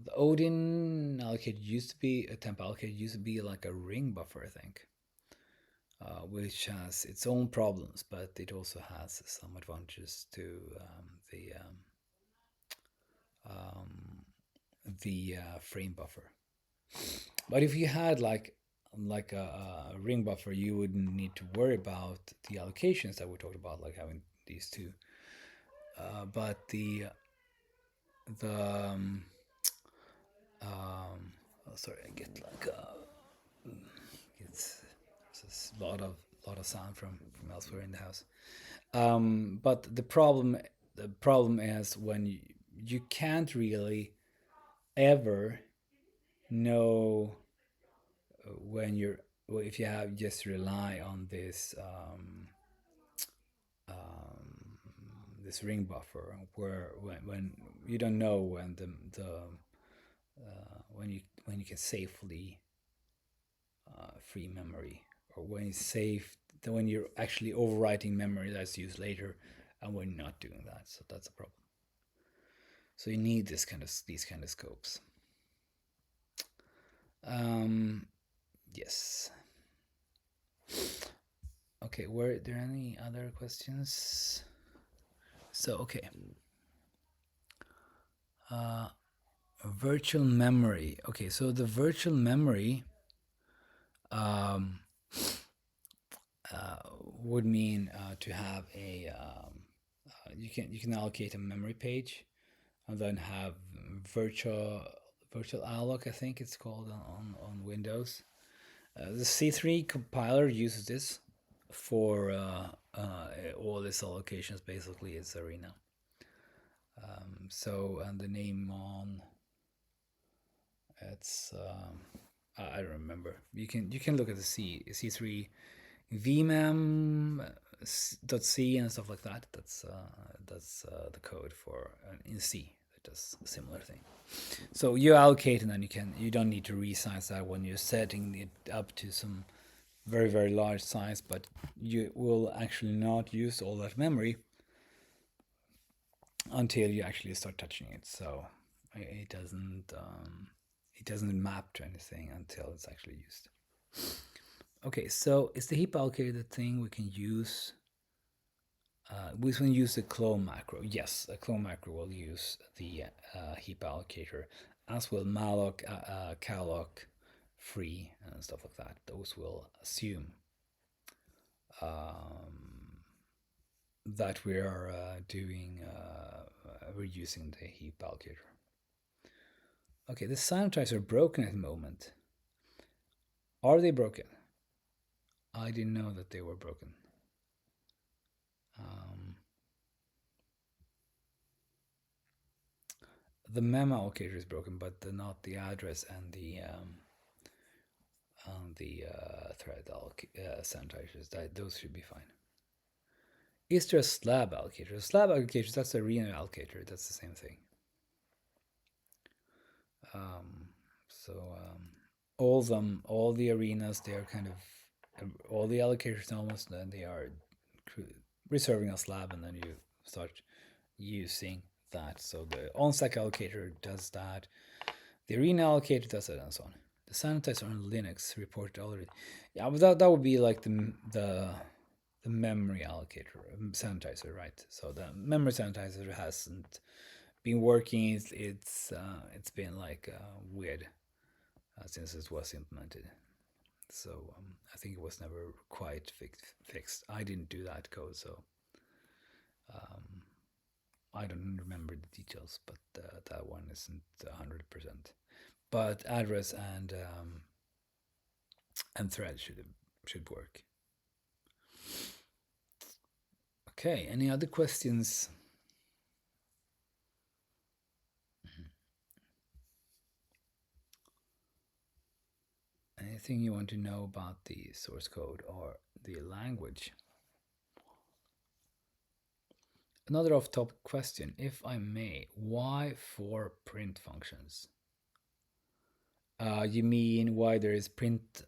the Odin allocator used to be a temp allocator used to be like a ring buffer, I think, which has its own problems, but it also has some advantages to the frame buffer. But if you had like a ring buffer, you wouldn't need to worry about the allocations that we talked about, like having these two. But the oh, sorry, I get like it's there's a lot of sound from elsewhere in the house. But the problem is when you can't really ever know when you're if you have just rely on this ring buffer where when you don't know when the when you can safely free memory, or when you're actually overwriting memory that's used later, and we're not doing that. So that's a problem. So you need these kind of scopes. Yes. Okay, were there any other questions? So okay. Virtual memory. Okay, so the virtual memory would mean to have a you can allocate a memory page, and then have virtual alloc, I think it's called on Windows. The C3 compiler uses this for all its allocations. Basically, it's Arena. So and the name on it's I don't remember. You can look at the C3 vmem.c and stuff like that. That's the code for in C that does a similar thing. So you allocate, and then you don't need to resize that when you're setting it up to some very very large size, but you will actually not use all that memory until you actually start touching it. So it doesn't map to anything until it's actually used. Okay, so is the heap allocator the thing we can use? We can use the clone macro. Yes, a clone macro will use the heap allocator, as will malloc, calloc, free, and stuff like that. Those will assume um, that we are doing. We're using the heap allocator. Okay, the sanitizers are broken at the moment. Are they broken? I didn't know that they were broken. Um, the mem allocator is broken, but not the address and the thread sanitizers. Those should be fine. Is there a slab allocator? A slab allocator, that's a arena allocator. That's the same thing. Um, so all the arenas, they are kind of all the allocators almost. Then they are reserving a slab, and then you start using that. So the on-stack allocator does that. The arena allocator does it, and so on. The sanitizer on Linux reported already. Yeah, but that would be like the memory allocator sanitizer, right? So the memory sanitizer hasn't been working. It's been like weird since it was implemented. So I think it was never quite fixed. I didn't do that code, so um, I don't remember the details. But that one isn't 100%. But address and thread should work. Okay. Any other questions? Anything you want to know about the source code or the language? Another off-topic question, if I may, why 4 print functions? You mean why there is print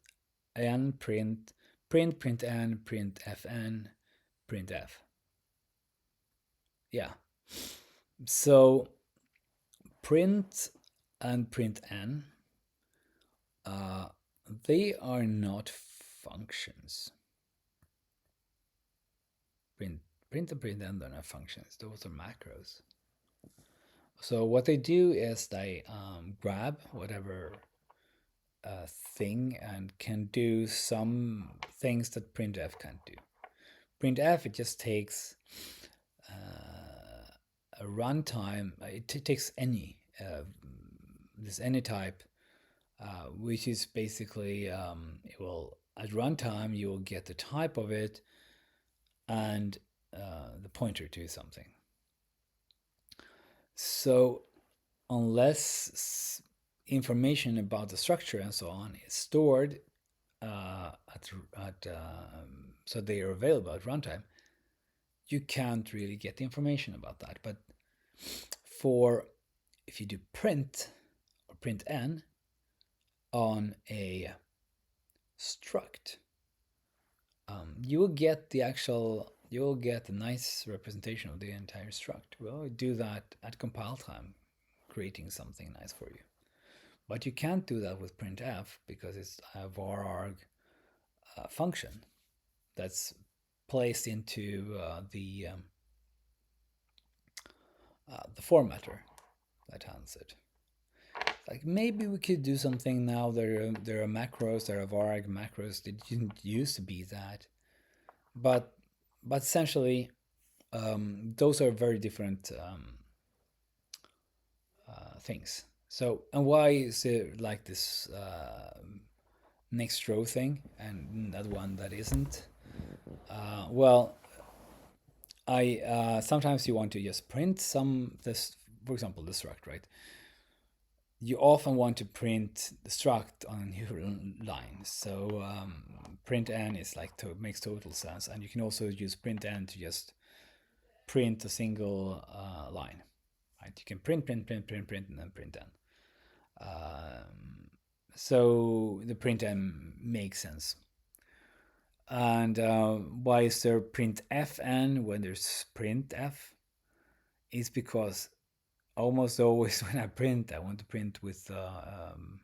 n, print n, print fn, print f? Yeah. So print and print n, they are not functions. Print and print n are not functions. Those are macros. So what they do is they grab whatever thing and can do some things that printf can't do. Printf, it just takes a runtime. It takes any this any type, which is basically it will at runtime you will get the type of it and the pointer to something. So unless information about the structure and so on is stored so they are available at runtime, you can't really get the information about that. But if you do print or print n on a struct, you will get a nice representation of the entire struct. We'll do that at compile time, creating something nice for you. But you can't do that with printf because it's a vararg function that's placed into the formatter that handles it. Like maybe we could do something now. There are macros, there are vararg macros that didn't used to be that, but essentially those are very different things. So, and why is it like this next row thing and that one that isn't? Well, I sometimes you want to just print this, for example, the struct, right? You often want to print the struct on a new line. So print n is like makes total sense, and you can also use print n to just print a single line. Right? You can print, and then print n. So the print n makes sense. And why is there print fn when there's print f? Is because almost always when I print, I want to print with \n.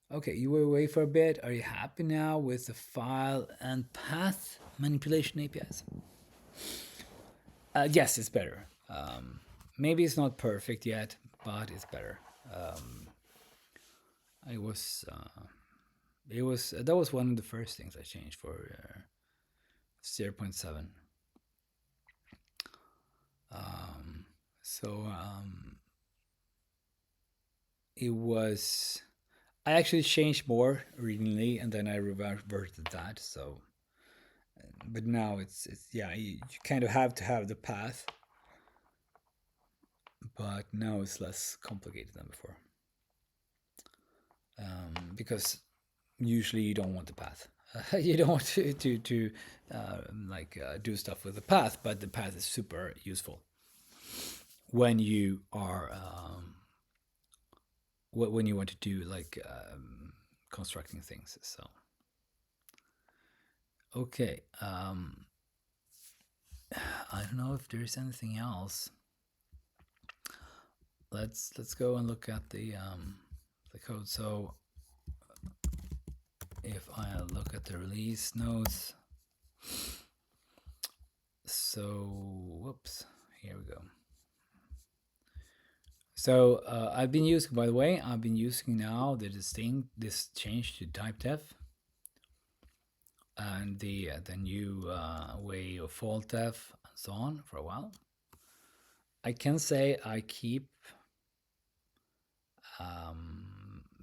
Okay, you were away for a bit. Are you happy now with the file and path manipulation APIs? Yes, it's better. Maybe it's not perfect yet, but it's better. I was It was that was one of the first things I changed for 0.7. Um, so it was. I actually changed more originally, and then I reverted that. So, but now it's yeah, you kind of have to have the path, but now it's less complicated than before. Because usually you don't want the path. You don't want to do stuff with the path, but the path is super useful when you are when you want to do constructing things. So okay, I don't know if there's anything else. Let's go and look at the code. So if I look at the release notes, so whoops, here we go. So I've been using, by the way, I've been using now this change to type def and the new way of fault def and so on for a while. I can say I keep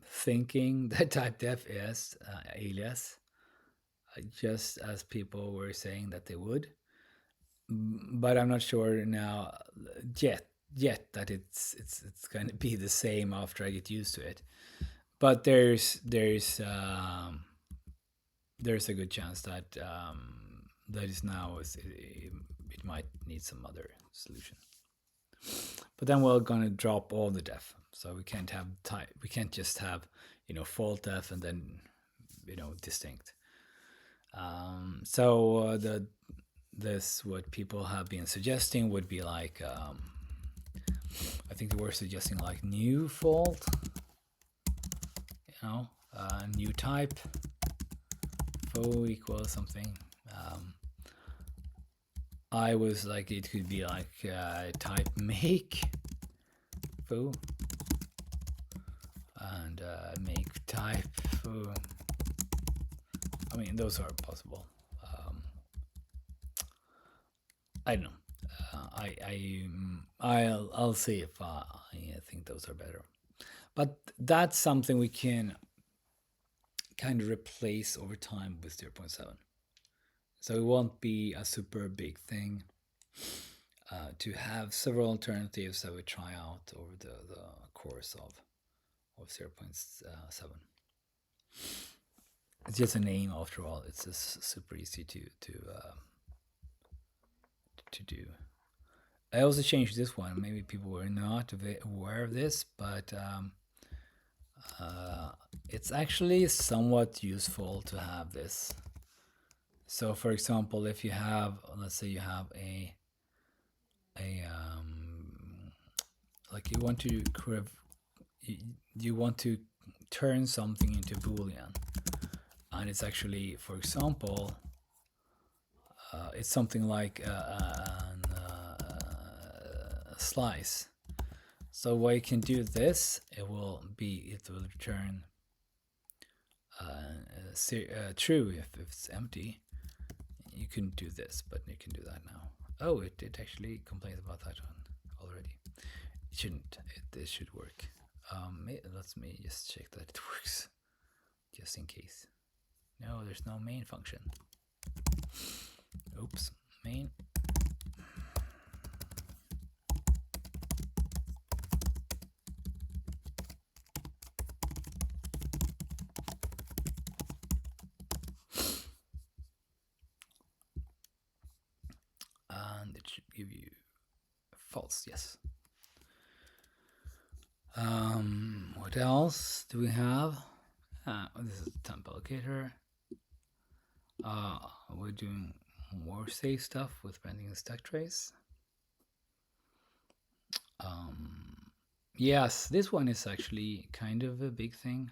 thinking that type def is alias, just as people were saying that they would, but I'm not sure now yet that it's going to be the same after I get used to it. But there's a good chance that that is now it might need some other solution. But then we're gonna drop all the def, so we can't have type. We can't just have fault def and then distinct. So this what people have been suggesting would be like I think they were suggesting like new fault, new type foo equals something. I was like, it could be like type make foo and make type foo. I mean, those are possible. I don't know. I'll see if I think those are better. But that's something we can kind of replace over time with 0.7. So it won't be a super big thing to have several alternatives that we try out over the course of 0.7. It's just a name after all. It's just super easy to do. I also changed this one. Maybe people were not aware of this, but it's actually somewhat useful to have this. So, for example, if you have, let's say, you have like you want to you want to turn something into Boolean, and it's actually, for example, it's something like a slice. So why you can do this, it will return true if it's empty. You can do this, but you can do that now. Oh, it actually complains about that one already. It shouldn't. It should work. Let me just check that it works, just in case. No, there's no main function. Oops, main. And it should give you false, yes. What else do we have? This is temp allocator. We're doing more safe stuff with printing the stack trace. Yes, this one is actually kind of a big thing.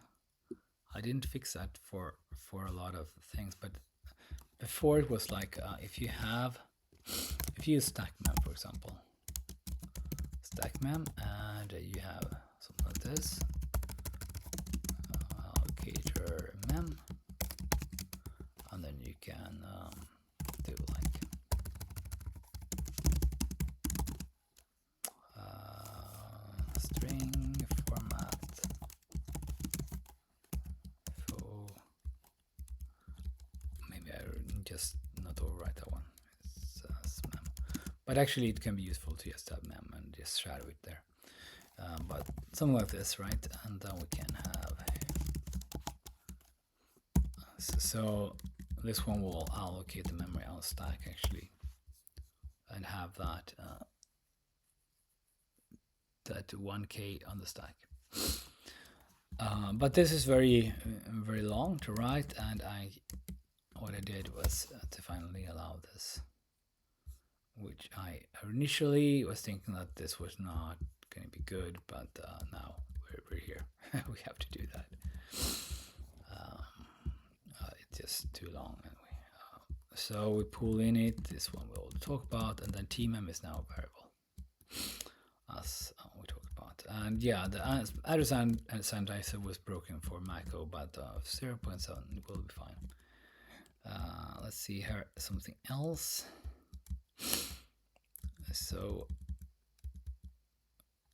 I didn't fix that for a lot of things, but before it was like if you use stackmem, for example, stackmem, and you have something like this, allocator mem, and then you can do like string format for, maybe I just not overwrite that one. It's mem, but actually it can be useful to just have mem and just shadow it there. But something like this, right? And then we can have so this one will allocate the memory on the stack actually, and have that that 1K on the stack. But this is very very long to write, and what I did was to finally allow this, which I initially was thinking that this was not going to be good, but now we're here. We have to do that. It's just too long anyway. So we pull in it. This one we'll talk about, and then tmem is now a variable, as we talked about. And yeah, the address sanitizer was broken for Maco, but 0.7 will be fine. Let's see here, something else. So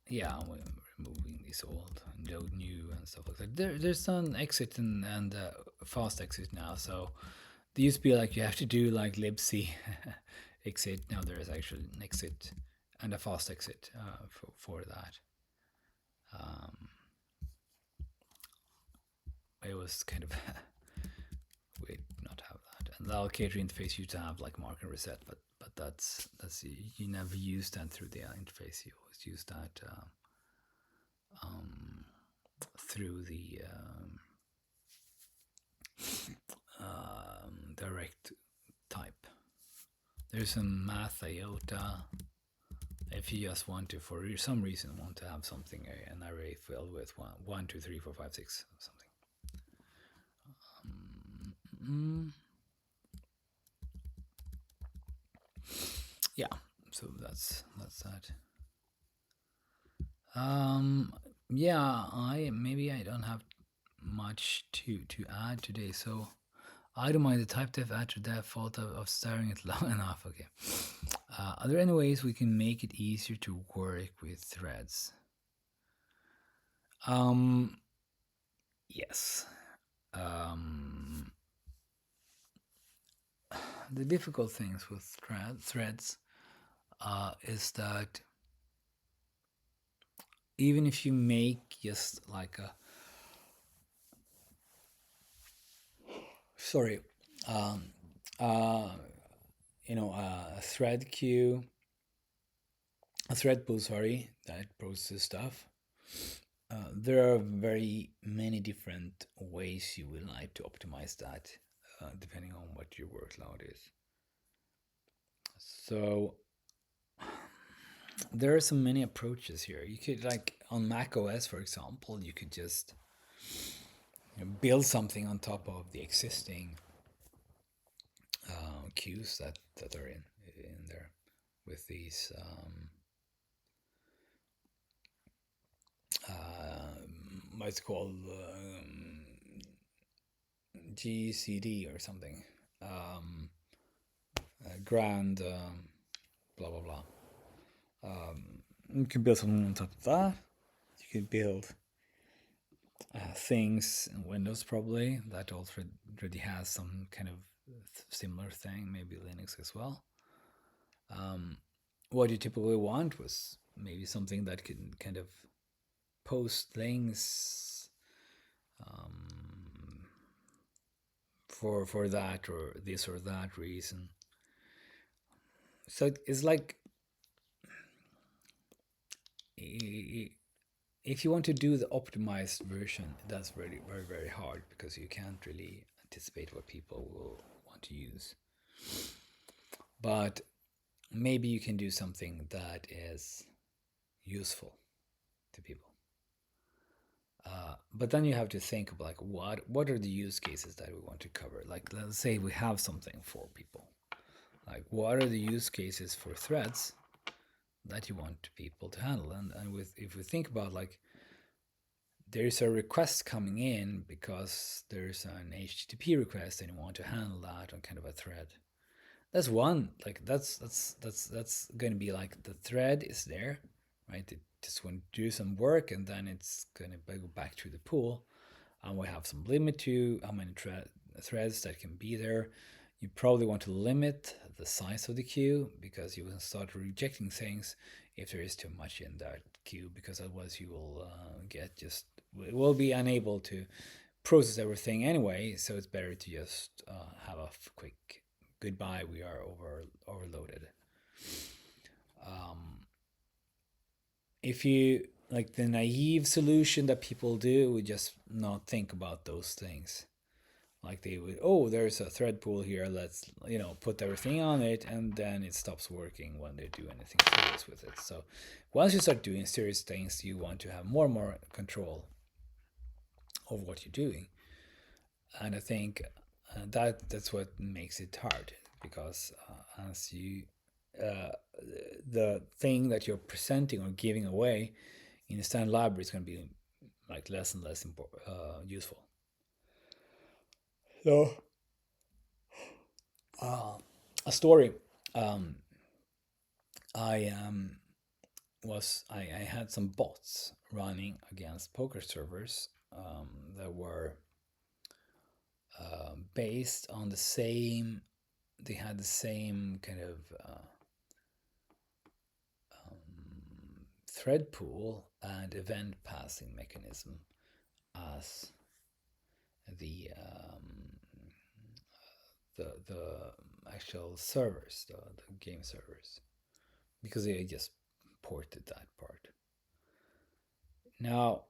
yeah, we're removing these old, node new and stuff like that. There's an exit and fast exit now. So there used to be like you have to do like libc exit. Now there is actually an exit and a fast exit for that. It was kind of weird not to have that. And the allocator interface used to have like mark and reset, but that's you never use that through the interface. You always use that through the direct type. There's a math iota. If you just want to, for some reason, want to have something, an array filled with 1, 2, 3, 4, 5, 6, something. Yeah, so that's that. Yeah, maybe I don't have much to add today, so I don't mind the type def after that fault of staring it long enough. Okay. Are there any ways we can make it easier to work with threads? Yes. The difficult things with threads is that even if you make just like a a thread queue, a thread pool, that processes stuff. There are very many different ways you would like to optimize that, depending on what your workload is. So there are so many approaches here. You could, like on Mac OS, for example, you could just build something on top of the existing queues that are in there with these what's called GCD or something, grand blah blah blah. You can build something on top of that. You can build things in Windows probably that already has some kind of similar thing, maybe Linux as well. What you typically want was maybe something that can kind of post links for that or this or that reason. So it's like if you want to do the optimized version, that's very very very hard because you can't really anticipate what people will want to use. But maybe you can do something that is useful to people. But then you have to think of like what are the use cases that we want to cover. Like let's say we have something for people. Like what are the use cases for threads that you want people to handle? And if we think about like there's a request coming in because there's an HTTP request and you want to handle that on kind of a thread. That's one, like that's going to be like the thread is there, right? It just want to do some work and then it's going to go back to the pool, and we have some limit to how many threads that can be there. You probably want to limit the size of the queue because you will start rejecting things if there is too much in that queue, because otherwise you will get just will be unable to process everything anyway. So it's better to just have a quick goodbye. We are overloaded. If you like the naive solution that people do, would just not think about those things. Like they would, oh, there's a thread pool here. Let's put everything on it, and then it stops working when they do anything serious with it. So once you start doing serious things, you want to have more and more control over what you're doing. And I think that's what makes it hard, because as you uh, the thing that you're presenting or giving away in a standard library is going to be like less and less useful. So a story. Um, I I had some bots running against poker servers that were based on the same. They had the same kind of thread pool and event passing mechanism as the the actual servers, the game servers, because they just ported that part. Now,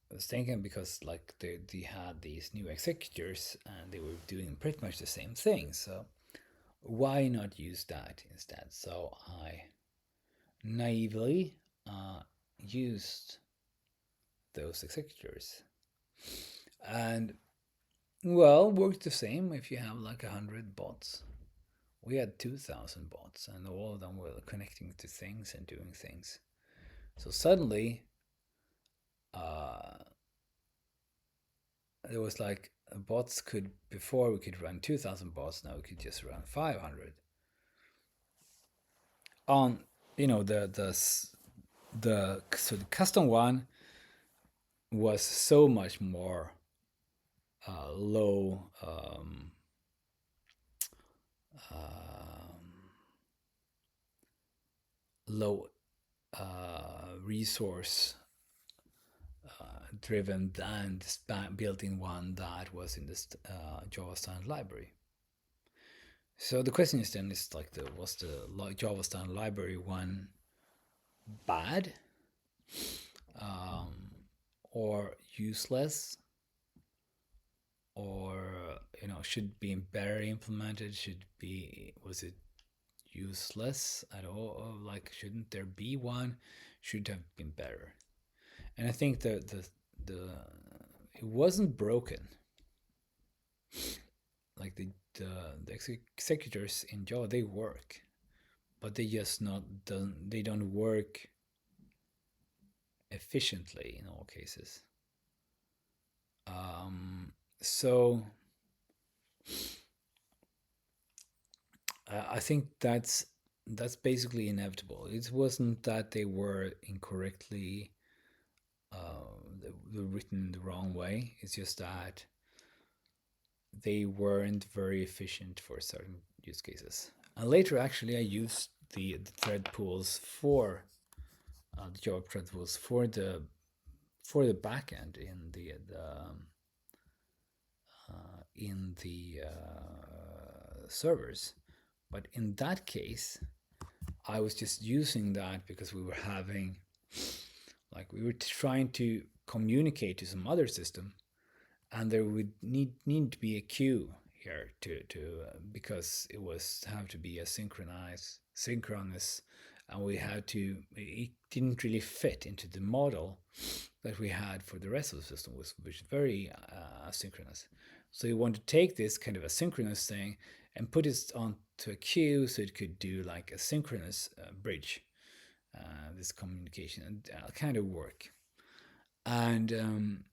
I was thinking, because like they had these new executors and they were doing pretty much the same thing, so why not use that instead? So I naively used those executors, and well, worked the same. If you have like 100 bots, we had 2,000 bots, and all of them were connecting to things and doing things. So suddenly, uh, there was like bots could, before we could run 2,000 bots, now we could just run 500 on the custom one was so much more low low resource driven than the built-in one that was in this Java standard library. So the question is then, is like, was the Java standard library one bad or useless, or should be better implemented? Was it useless at all? Or like, shouldn't there be one? Should have been better. And I think the it wasn't broken. Like the executors in Java, they work, but they don't work efficiently in all cases. So I think that's basically inevitable. It wasn't that they were incorrectly written the wrong way. It's just that they weren't very efficient for certain use cases. And later, actually, I used the thread pools for the Java thread pools for the backend in the servers. But in that case, I was just using that because we were having, like, we were trying to communicate to some other system, and there would need to be a queue here to because it was have to be a synchronous, and we had to. It didn't really fit into the model that we had for the rest of the system, which was very asynchronous. So you want to take this kind of asynchronous thing and put it onto a queue so it could do like a synchronous bridge, this communication, and kind of work. And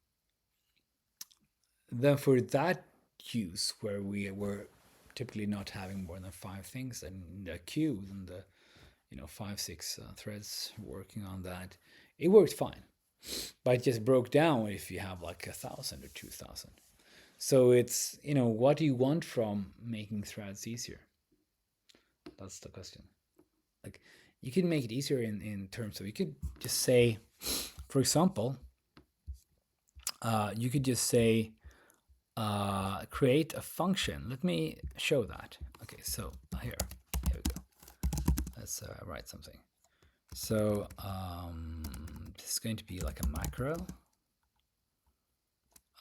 then for that use where we were typically not having more than 5 things in the queue and the 5 6 threads working on that, it worked fine, but it just broke down if you have like 1,000 or 2,000. So it's, what do you want from making threads easier? That's the question. Like, you can make it easier in terms of, you could just say, for example, you could just say create a function. Let me show that. Okay, so here we go. Let's write something. So this is going to be like a macro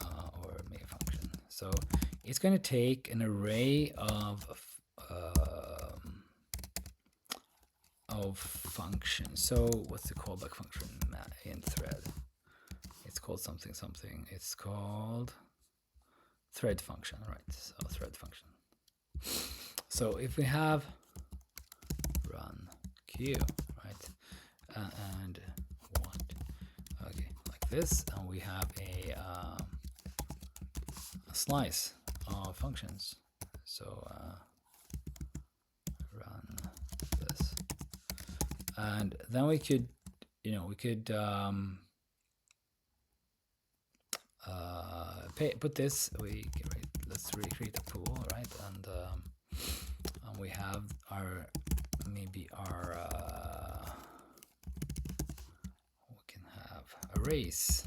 or a main function. So it's going to take an array of functions. So what's the callback function in thread? It's called something. It's called thread function, right? So thread function. So if we have run queue, right, and what? Okay, like this, and we have a slice of functions. So run this, and then we could, put this. Let's recreate a pool, right? And we have our maybe our we can have arrays.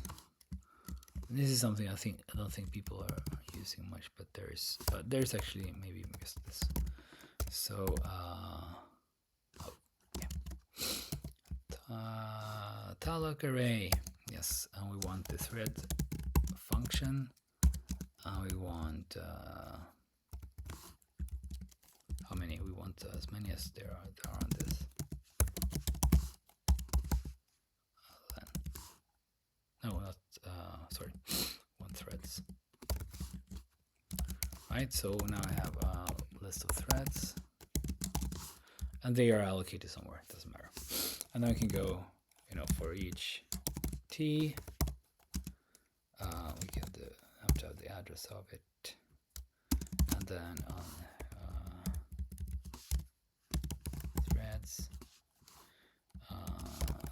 This is something I don't think people are using much, but there's actually maybe just this. So talloc array, yes, and we want the thread function, and we want how many? We want as many as there are on this. No, not sorry, one threads. Right, so now I have a list of threads, and they are allocated somewhere. It doesn't matter. And then I can go, for each t, we have to have the address of it, and then on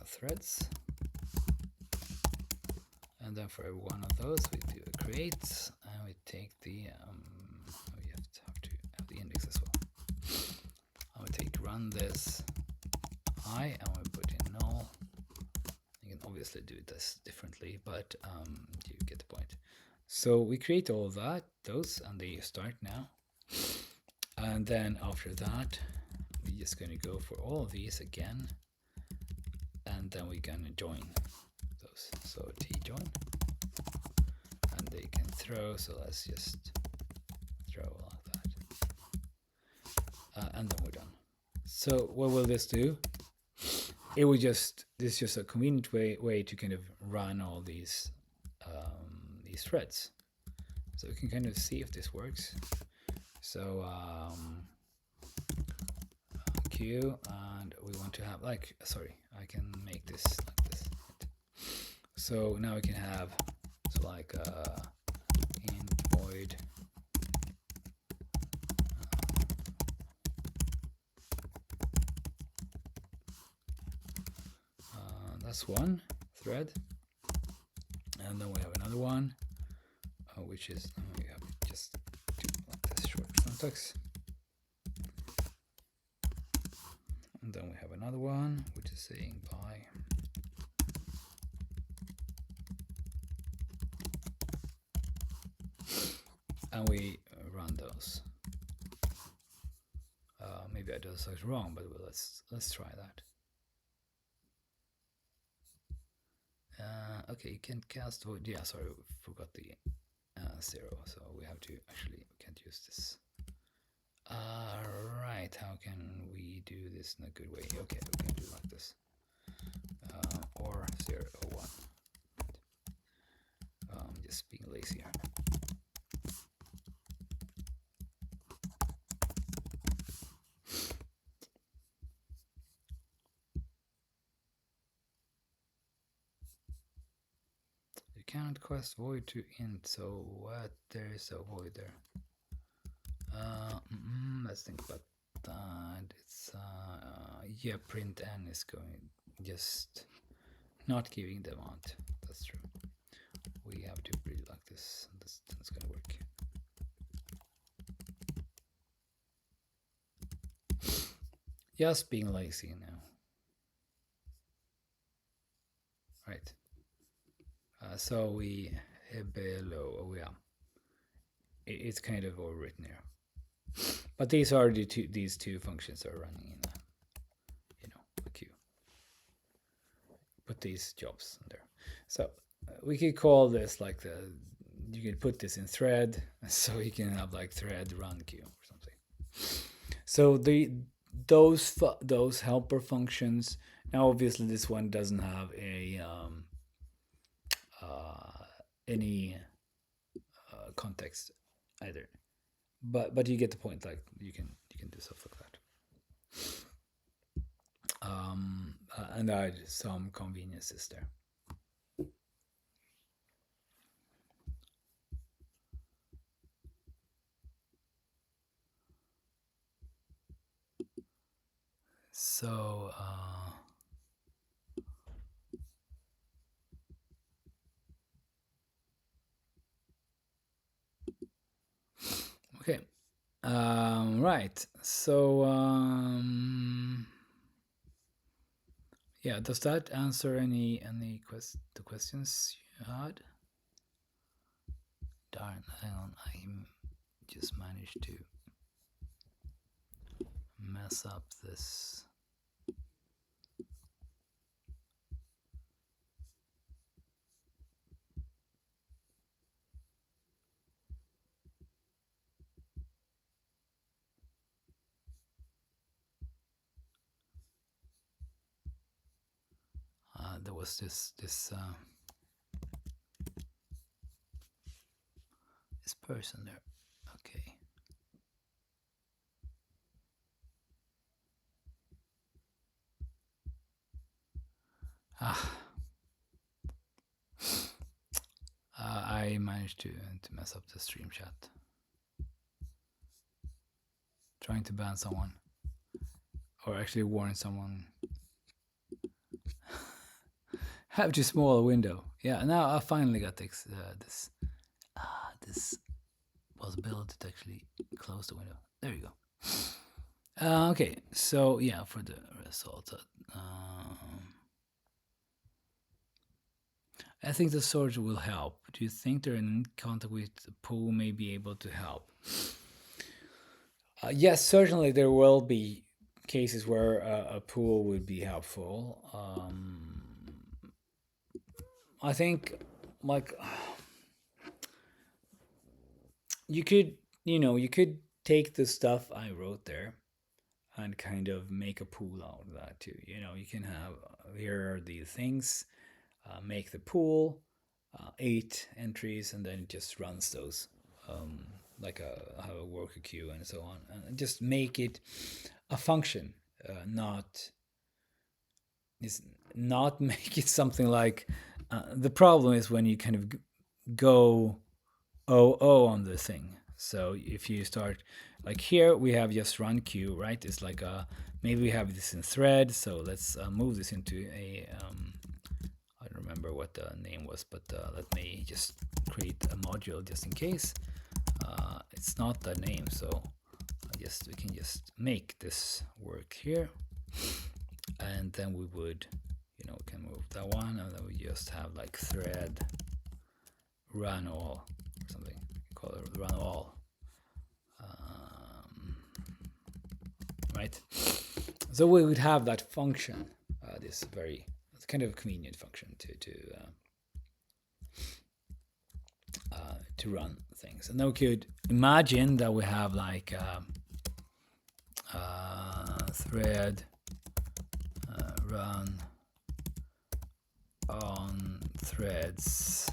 threads, and then for every one of those we do a create, and we take the we have to have the index as well. I will take run this I, and we put in null. You can obviously do this differently, but you get the point. So we create all of those, and they start now. And then after that, we're just going to go for all of these again, and then we're going to join those. So t join, and they can throw. So let's just throw like that, and then we're done. So what will this do? It will this is just a convenient way to kind of run all these threads. So we can kind of see if this works. So queue, and we want to have I can make this like this. So now we can have int void that's one thread, and then we have another one which is we have just do like this short syntax, and then we have another one which is saying by, and we run those. Maybe I did something wrong, but let's try that. Okay, you can cast void. Yeah, sorry, we forgot the 0, so we can't use this. Right, how can we do this in a good way? Okay, we can do like this. Or 0 or 1. Just being lazy here. cannot quest void to int, so what? There is a void there. Let's think about that. It's yeah, print n is going just not giving them out. That's true. We have to breed like this. That's gonna work. Just being lazy now. Right. So we below. Oh yeah. It's kind of overwritten here. But these are these two functions are running in a queue. Put these jobs in there. So we could call this like you could put this in thread, so you can have like thread run queue or something. So those helper functions. Now obviously this one doesn't have a any context either, but you get the point. Like you can do stuff like that. And add some conveniences there. So okay, right. So yeah, does that answer any the questions you had? Darn, hang on, I just managed to mess up this. There was this person there. Okay. I managed to mess up the stream chat. Trying to ban someone, or actually warn someone. Have too small a window. Yeah, now I finally got this possibility to actually close the window. There you go. Okay, so yeah, for the result, I think the storage will help. Do you think they're in contact with the pool may be able to help? Yes, certainly there will be cases where a pool would be helpful. I think like you could take the stuff I wrote there and kind of make a pool out of that too. You can have here are these things, make the pool, 8 entries, and then it just runs those like have a worker queue and so on, and just make it a function, not make it something like the problem is when you kind of go on the thing. So if you start like here, we have just run queue, right? It's like maybe we have this in thread. So let's move this into a I don't remember what the name was, but let me just create a module just in case. It's not the name, so we can just make this work here, and then we would we can move that one, and then we just have like thread run all or something. Call it run all, right? So we would have that function, this very kind of convenient function to run things. And then we could imagine that we have like thread run on threads,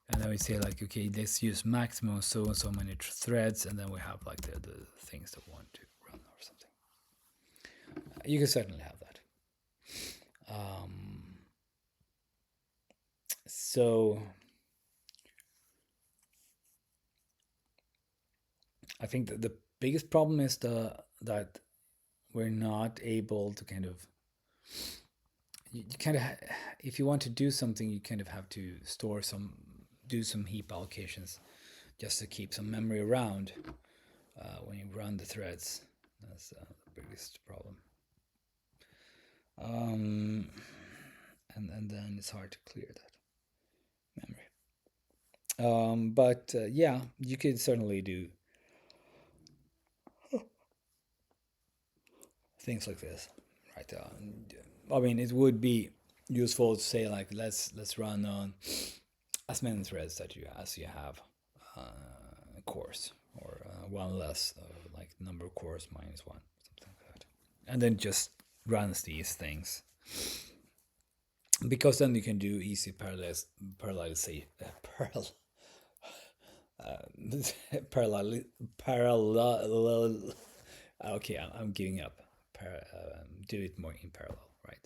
and then we say like, okay, let's use maximum so and so many threads, and then we have like the things that we want to run or something. You can certainly have that. So I think that the biggest problem is that we're not able to kind of you kind of if you want to do something, you kind of have to do some heap allocations just to keep some memory around when you run the threads. That's the biggest problem. And then it's hard to clear that memory. But yeah, you could certainly do things like this, right? I mean, it would be useful to say like let's run on as many threads that you as you have cores, or one less, like number of cores minus one, something like that, and then just runs these things, because then you can do easy parallelization. Parallel. Okay, I'm giving up. Do it more in parallel, right?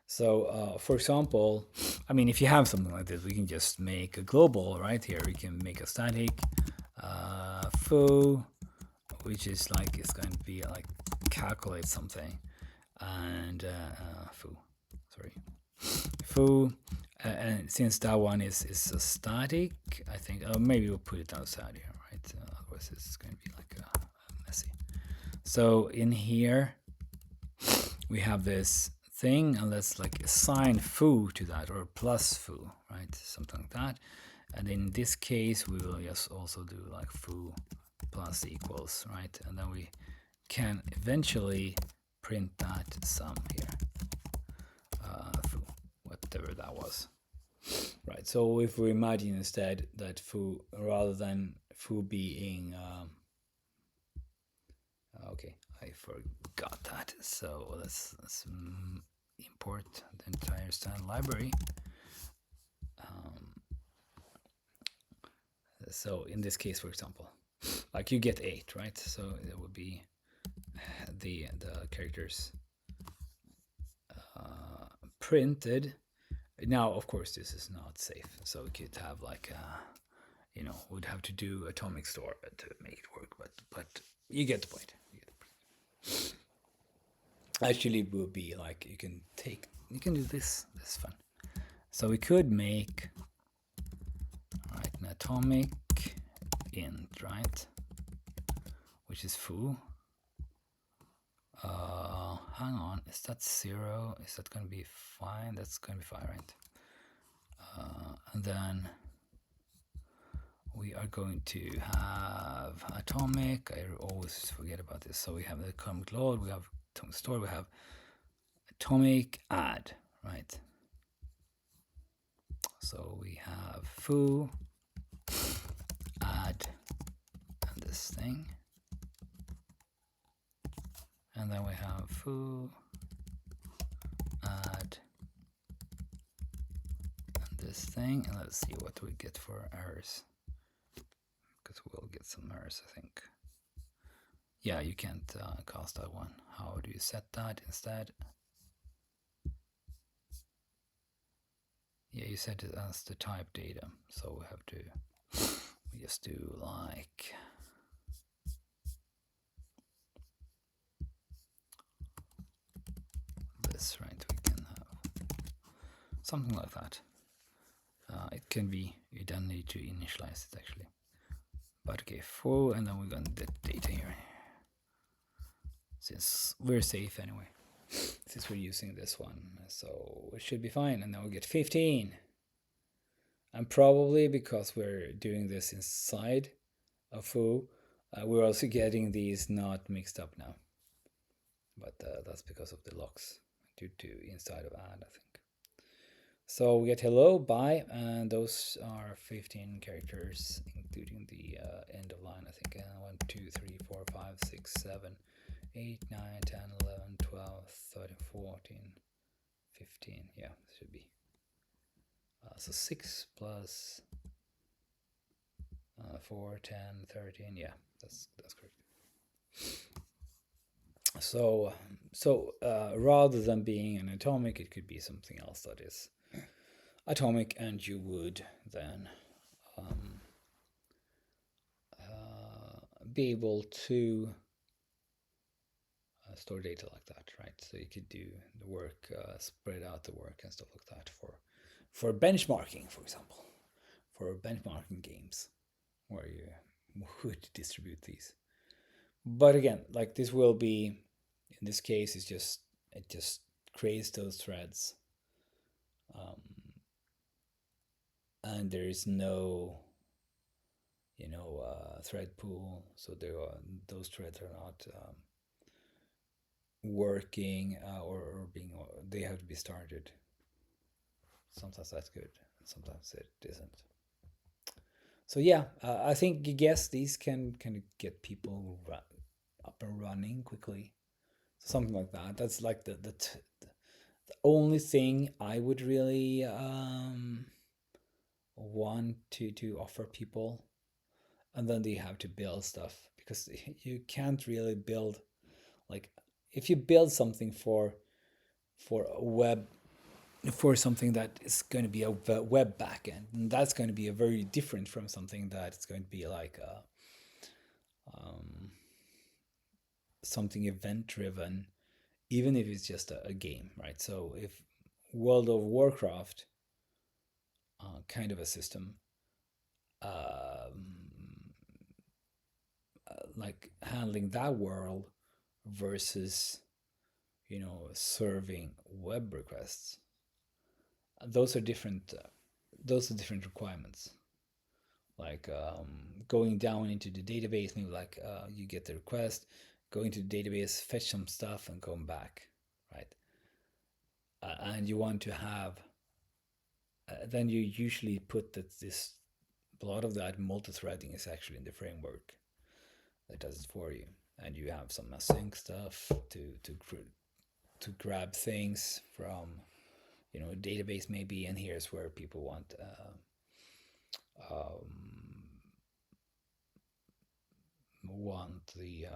So, for example, I mean, if you have something like this, we can just make a global right here. We can make a static foo, which is like it's going to be like calculate something, and foo, sorry, foo. And since that one is a static, I think maybe we'll put it outside here, right? Otherwise, it's going to be like messy. So in here, we have this thing, and let's like assign foo to that, or plus foo, right? Something like that. And in this case, we will just also do like foo plus equals, right? And then we can eventually print that sum here, foo, whatever that was, right? So if we imagine instead that foo, rather than foo being okay, I forgot that. So let's import the entire stand library. So in this case, for example, like you get 8, right? So it would be the characters printed. Now, of course, this is not safe. So we could have like would have to do atomic store to make it work. But you get the point. Actually, it would be like you can do this. This is fun. So we could make an atomic int, right? Which is foo. Hang on, is that 0? Is that going to be fine? That's going to be fine, right? And then we are going to have atomic. I always forget about this. So we have the atomic load, we have atomic store, we have atomic add, right? So we have foo add and this thing, and then we have foo add and this thing, and let's see what we get for errors, because we'll get some errors, I think. Yeah, you can't cast that one. How do you set that instead? Yeah, you set it as the type data, so we have to just do like this, right? We can have something like that. It can be, you don't need to initialize it actually, but okay, foo, and then we're going to get data here, since we're safe anyway, since we're using this one, so it should be fine. And then we get 15, and probably because we're doing this inside of foo, we're also getting these not mixed up now, but that's because of the locks due to inside of add, I think. So we get hello, bye, and those are 15 characters, including the end of line, I think. 1, 2, 3, 4, 5, 6, 7, 8, 9, 10, 11, 12, 13, 14, 15. Yeah, it should be. So 6 plus 4, 10, 13. Yeah, that's correct. So rather than being an atomic, it could be something else that is atomic, and you would then be able to store data like that, right? So you could do the work, spread out the work and stuff like that for benchmarking, for example, for benchmarking games where you would distribute these. But again, like this will be, in this case, it just creates those threads, um, and there is no thread pool, so those threads are not working or being they have to be started. Sometimes that's good, sometimes it isn't. So yeah, I think yes, these can kind of get people up and running quickly, something like that. That's like the only thing I would really want to offer people, and then they have to build stuff because you can't really build, like, if you build something for a web, for something that is going to be a web backend, and that's going to be a very different from something that's going to be like something event driven, even if it's just a game, right? So if World of Warcraft, kind of a system, like handling that world versus serving web requests, those are different. Those are different requirements. Like going down into the database, maybe like you get the request, going to the database, fetch some stuff, and come back, right? And you want to have, then you usually put that this, a lot of that multi-threading is actually in the framework that does it for you, and you have some async stuff to grab things from a database maybe, and here's where people want the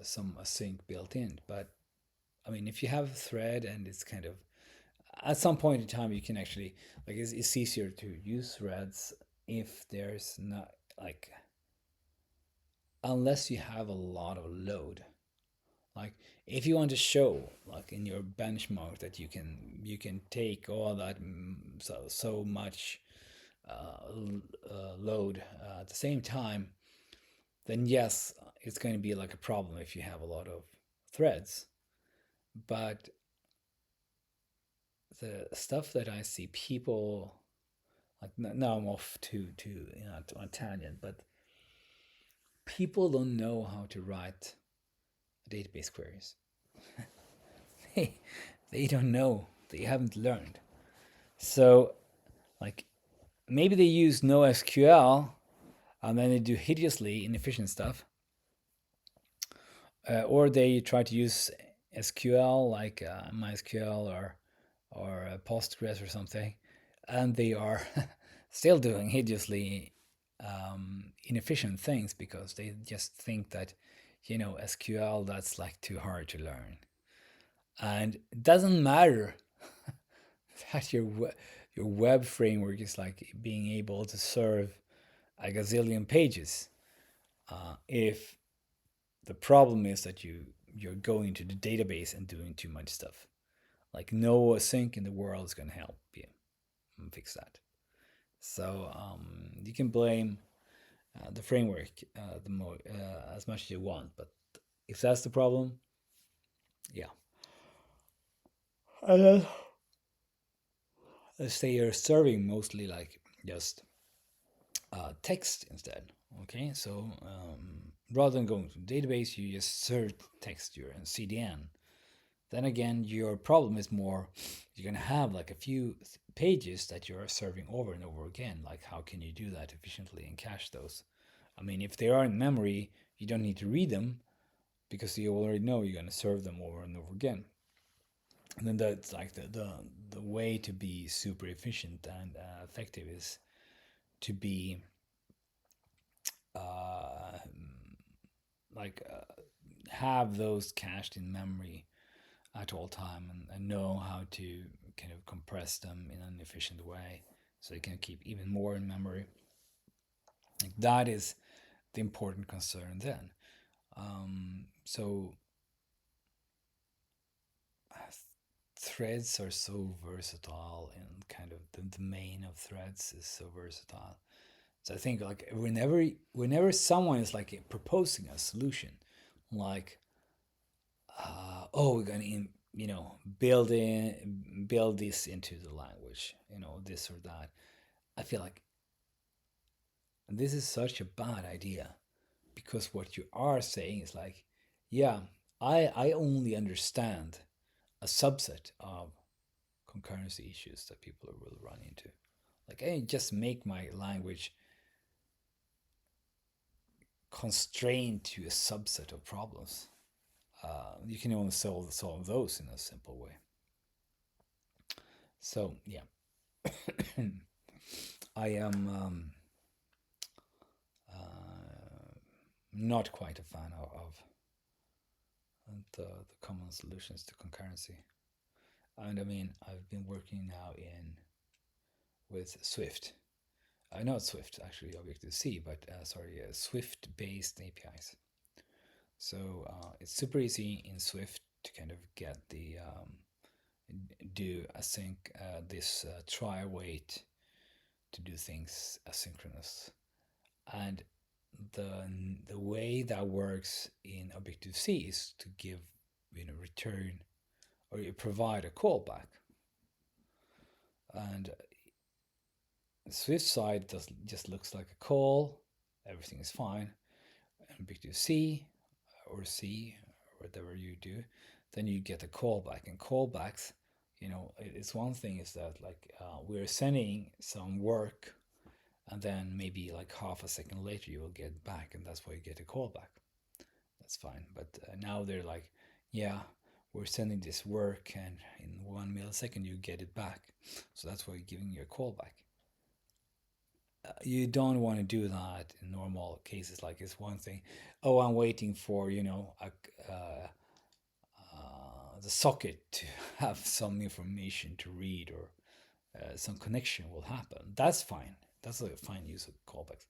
some async built in. But I mean, if you have a thread and it's kind of, at some point in time you can actually, like, it's easier to use threads if there's not, like, unless you have a lot of load. Like if you want to show, like in your benchmark, that you can take all that, so much load at the same time, then yes, it's going to be like a problem if you have a lot of threads. But the stuff that I see people, like, now I'm off to a tangent, but people don't know how to write database queries. they, they don't know. They haven't learned. So, like, maybe they use NoSQL and then they do hideously inefficient stuff, or they try to use SQL, like MySQL or Postgres or something, and they are still doing hideously inefficient things because they just think that SQL, that's like too hard to learn, and it doesn't matter that your web framework is like being able to serve a gazillion pages, if the problem is that you're going to the database and doing too much stuff. Like no async in the world is going to help you fix that. So you can blame the framework as much as you want, but if that's the problem, yeah. And then let's say you're serving mostly like just text instead. Okay, so rather than going to the database, you just serve text. You're in CDN. Then again, your problem is more, you're going to have like a few pages that you're serving over and over again. Like, how can you do that efficiently and cache those? I mean, if they are in memory, you don't need to read them because you already know you're going to serve them over and over again. And then that's like the way to be super efficient and effective is to be uh, like have those cached in memory at all time, and know how to kind of compress them in an efficient way so you can keep even more in memory. Like that is the important concern then. So threads are so versatile, and kind of the domain of threads is so versatile. So I think like whenever someone is like proposing a solution, like oh, we're gonna build this into the language, this or that. I feel like this is such a bad idea, because what you are saying is like, yeah, I only understand a subset of concurrency issues that people will run into. Like, I just make my language constrained to a subset of problems. You can only solve those in a simple way. So yeah, I am not quite a fan of the common solutions to concurrency. And I mean, I've been working now in with Swift. Not Swift, actually, Objective C, but sorry, Swift based APIs. So it's super easy in Swift to kind of get the do async this try wait to do things asynchronous, and the way that works in Objective C is to give return, or you provide a callback, and the Swift side just looks like a call, everything is fine. Objective C or C, or whatever you do, then you get a callback. And callbacks, it's one thing is that like we're sending some work, and then maybe like half a second later you will get back, and that's why you get a callback. That's fine. But now they're like, yeah, we're sending this work, and in 1 millisecond you get it back. So that's why you're giving you a callback. You don't want to do that in normal cases. Like, it's one thing, oh, I'm waiting for the socket to have some information to read, or some connection will happen. That's fine. That's a fine use of callbacks.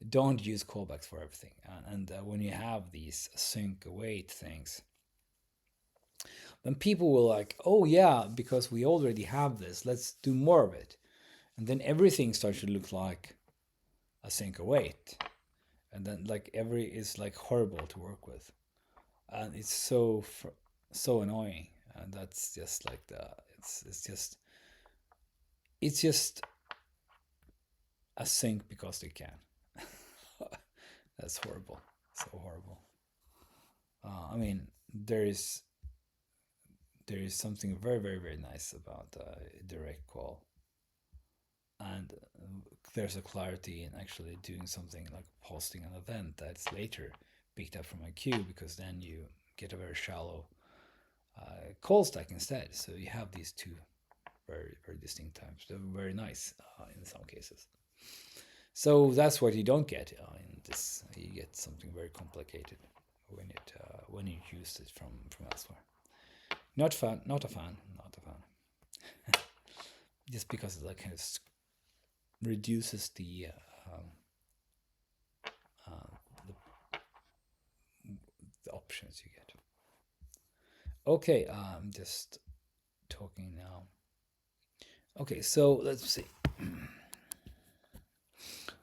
Don't use callbacks for everything. And when you have these sync await things, then people will like, oh yeah, because we already have this, let's do more of it. And then everything starts to look like a sync await. And then like every is like horrible to work with. And it's so annoying. And that's just like it's just a sync because they can. That's horrible. So horrible. I mean, there is something very, very, very nice about direct call, and there's a clarity in actually doing something like posting an event that's later picked up from a queue, because then you get a very shallow call stack instead. So you have these two very, very distinct types. They're very nice in some cases. So that's what you don't get in this. You get something very complicated when you use it from elsewhere. Not fun. Not a fan. Not a fan. Just because it like kind of reduces the, the options you get. Okay, I'm just talking now. Okay, so let's see.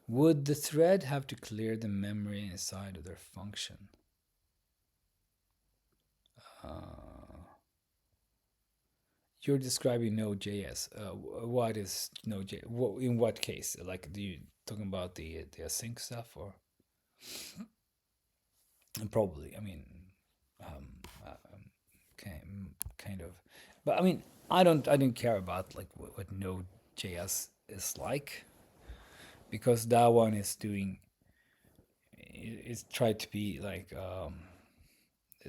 Would the thread have to clear the memory inside of their function? You're describing Node.js. What is Node.js? In what case? Like, do you talking about the async stuff, or? And probably, I mean, um, kind of, but I mean, I don't care about like what Node.js is like, because that one is doing. It's tried to be like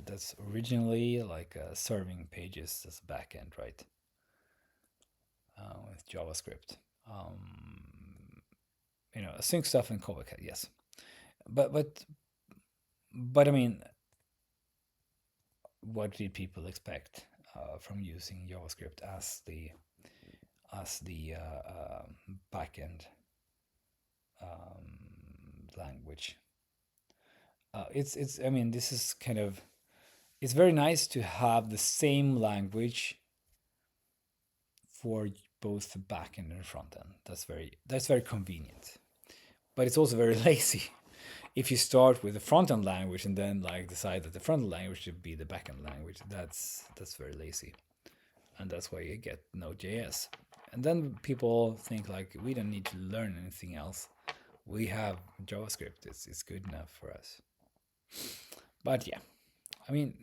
that's originally like serving pages as a backend, right? With JavaScript. Async stuff in callback, yes, but I mean, what did people expect from using JavaScript as the backend language. It's I mean, this is kind of, it's very nice to have the same language for both the back end and front end. That's very convenient. But it's also very lazy. If you start with the front end language and then like decide that the front end language should be the back end language, that's very lazy. And that's why you get Node.js. And then people think like we don't need to learn anything else. We have JavaScript. It's good enough for us. But yeah, I mean,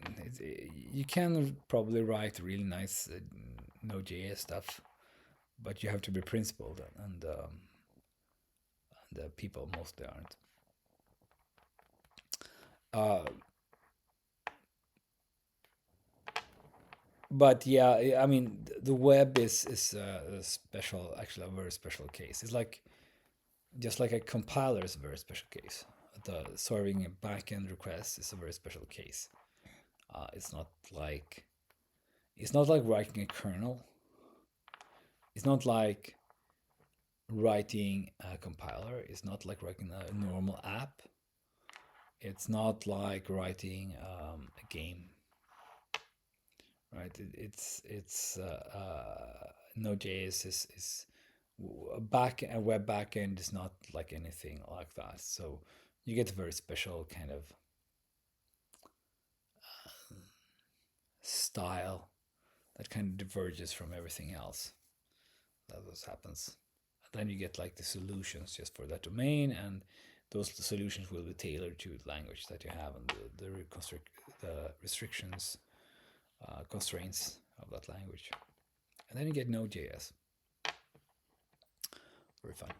you can probably write really nice Node.js stuff, but you have to be principled, and the people mostly aren't. Uh, but yeah, I mean, the web is a special, actually a very special case. It's like just like a compiler is a very special case. The serving a backend request is a very special case. It's not like writing a kernel. It's not like writing a compiler. It's not like writing a normal app. It's not like writing a game, right? It's Node.js is a web backend is not like anything like that. So you get a very special kind of style that kind of diverges from everything else. That was happens. And then you get like the solutions just for that domain, and those solutions will be tailored to the language that you have and the restrictions, constraints of that language. And then you get Node.js. Very fun.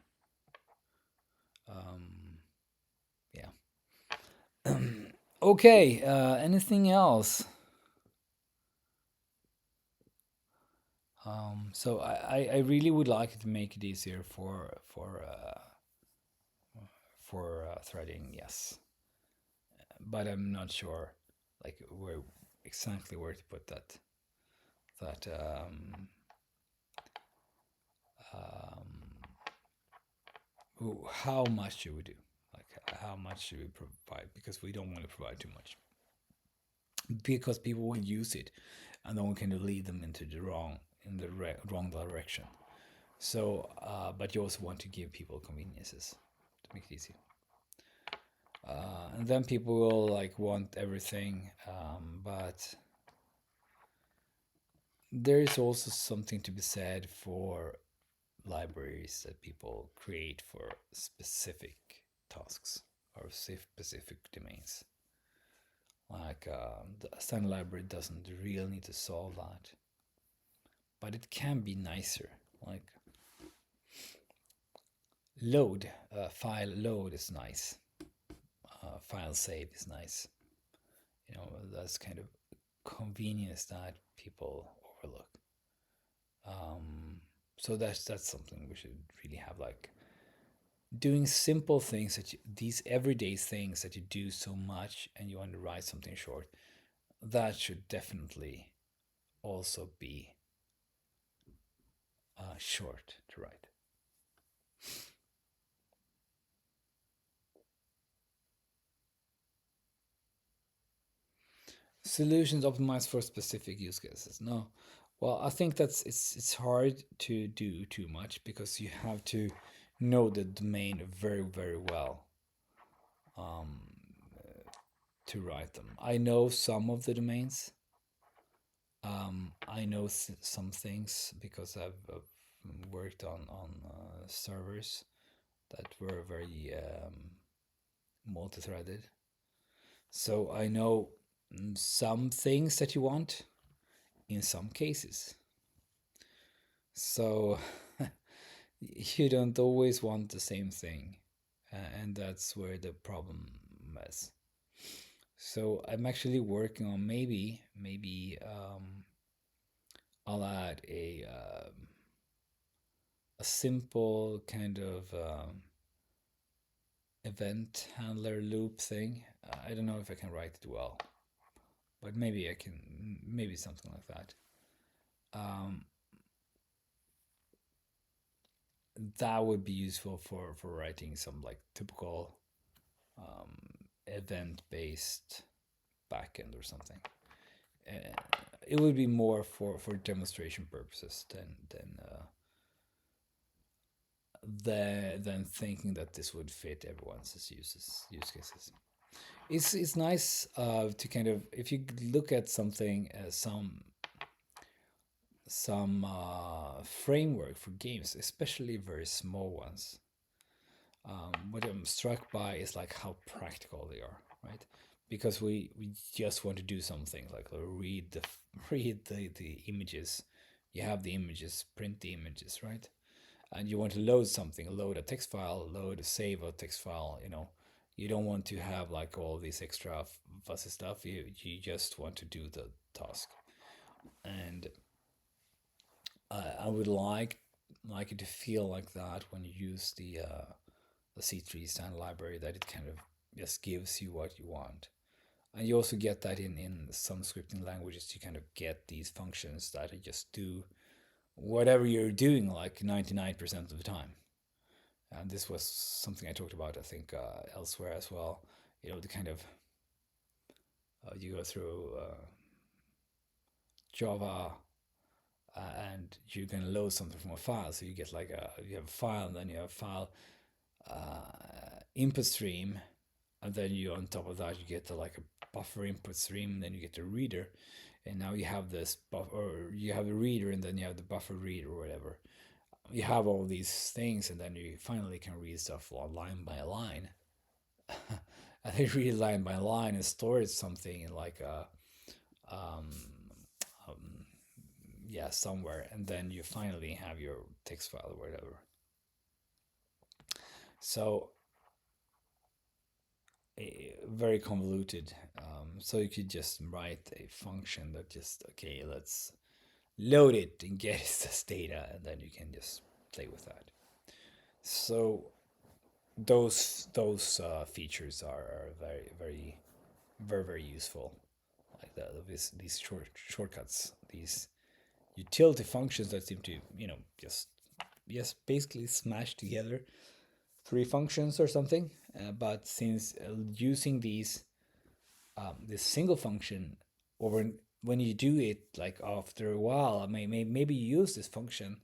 Yeah. Okay. Anything else? So I really would like to make it easier for threading, yes, but I'm not sure like where exactly where to put that how much should we do, like how much should we provide, because we don't want to provide too much because people will use it and then we can lead them into the wrong direction. So but you also want to give people conveniences to make it easy. And then people will like want everything, but there is also something to be said for libraries that people create for specific tasks or specific domains. Like the standard library doesn't really need to solve that, but it can be nicer. Like file load is nice. File save is nice. That's kind of convenience that people overlook. So that's something we should really have, like doing simple things these everyday things that you do so much and you want to write something short. That should definitely also be short to write. Solutions optimized for specific use cases. No, well, I think it's hard to do too much because you have to know the domain very very well um, to write them. I know some of the domains. I know some things because I've worked on servers that were very multi-threaded. So I know some things that you want in some cases. So you don't always want the same thing, and that's where the problem is. So I'm actually working on maybe I'll add a simple kind of event handler loop thing. I don't know if I can write it well, but maybe I can. Maybe something like that. Um, that would be useful for writing some like typical event-based backend or something. Uh, it would be more for demonstration purposes than thinking that this would fit everyone's use cases. It's nice to kind of, if you look at something as some framework for games, especially very small ones. What I'm struck by is like how practical they are, right? Because we just want to do something like read the read the images. You have the images, print the images, right? And you want to load something, load a text file, load a save a text file. You don't want to have like all this extra fussy stuff. You just want to do the task, and I would like it to feel like that when you use the C3 standard library, that it kind of just gives you what you want. And you also get that in some scripting languages. You kind of get these functions that just do whatever you're doing like 99% of the time. And this was something I talked about, I think, elsewhere as well. The kind of you go through Java, and you can load something from a file. So you get like you have a file, and then you have a file input stream, and then you on top of that you get like a buffer input stream, and then you get the reader, and now you have this buffer, or you have the reader, and then you have the buffer reader or whatever. You have all these things, and then you finally can read stuff line by line. And they read line by line and store something in like a um, um, yeah, somewhere, and then you finally have your text file or whatever. So very convoluted. So you could just write a function that just, okay, let's load it and get this data, and then you can just play with that. So those features are very useful. Like these shortcuts, these utility functions that seem to just basically smash together three functions or something. But since using this single function over, when you do it like after a while, maybe you use this function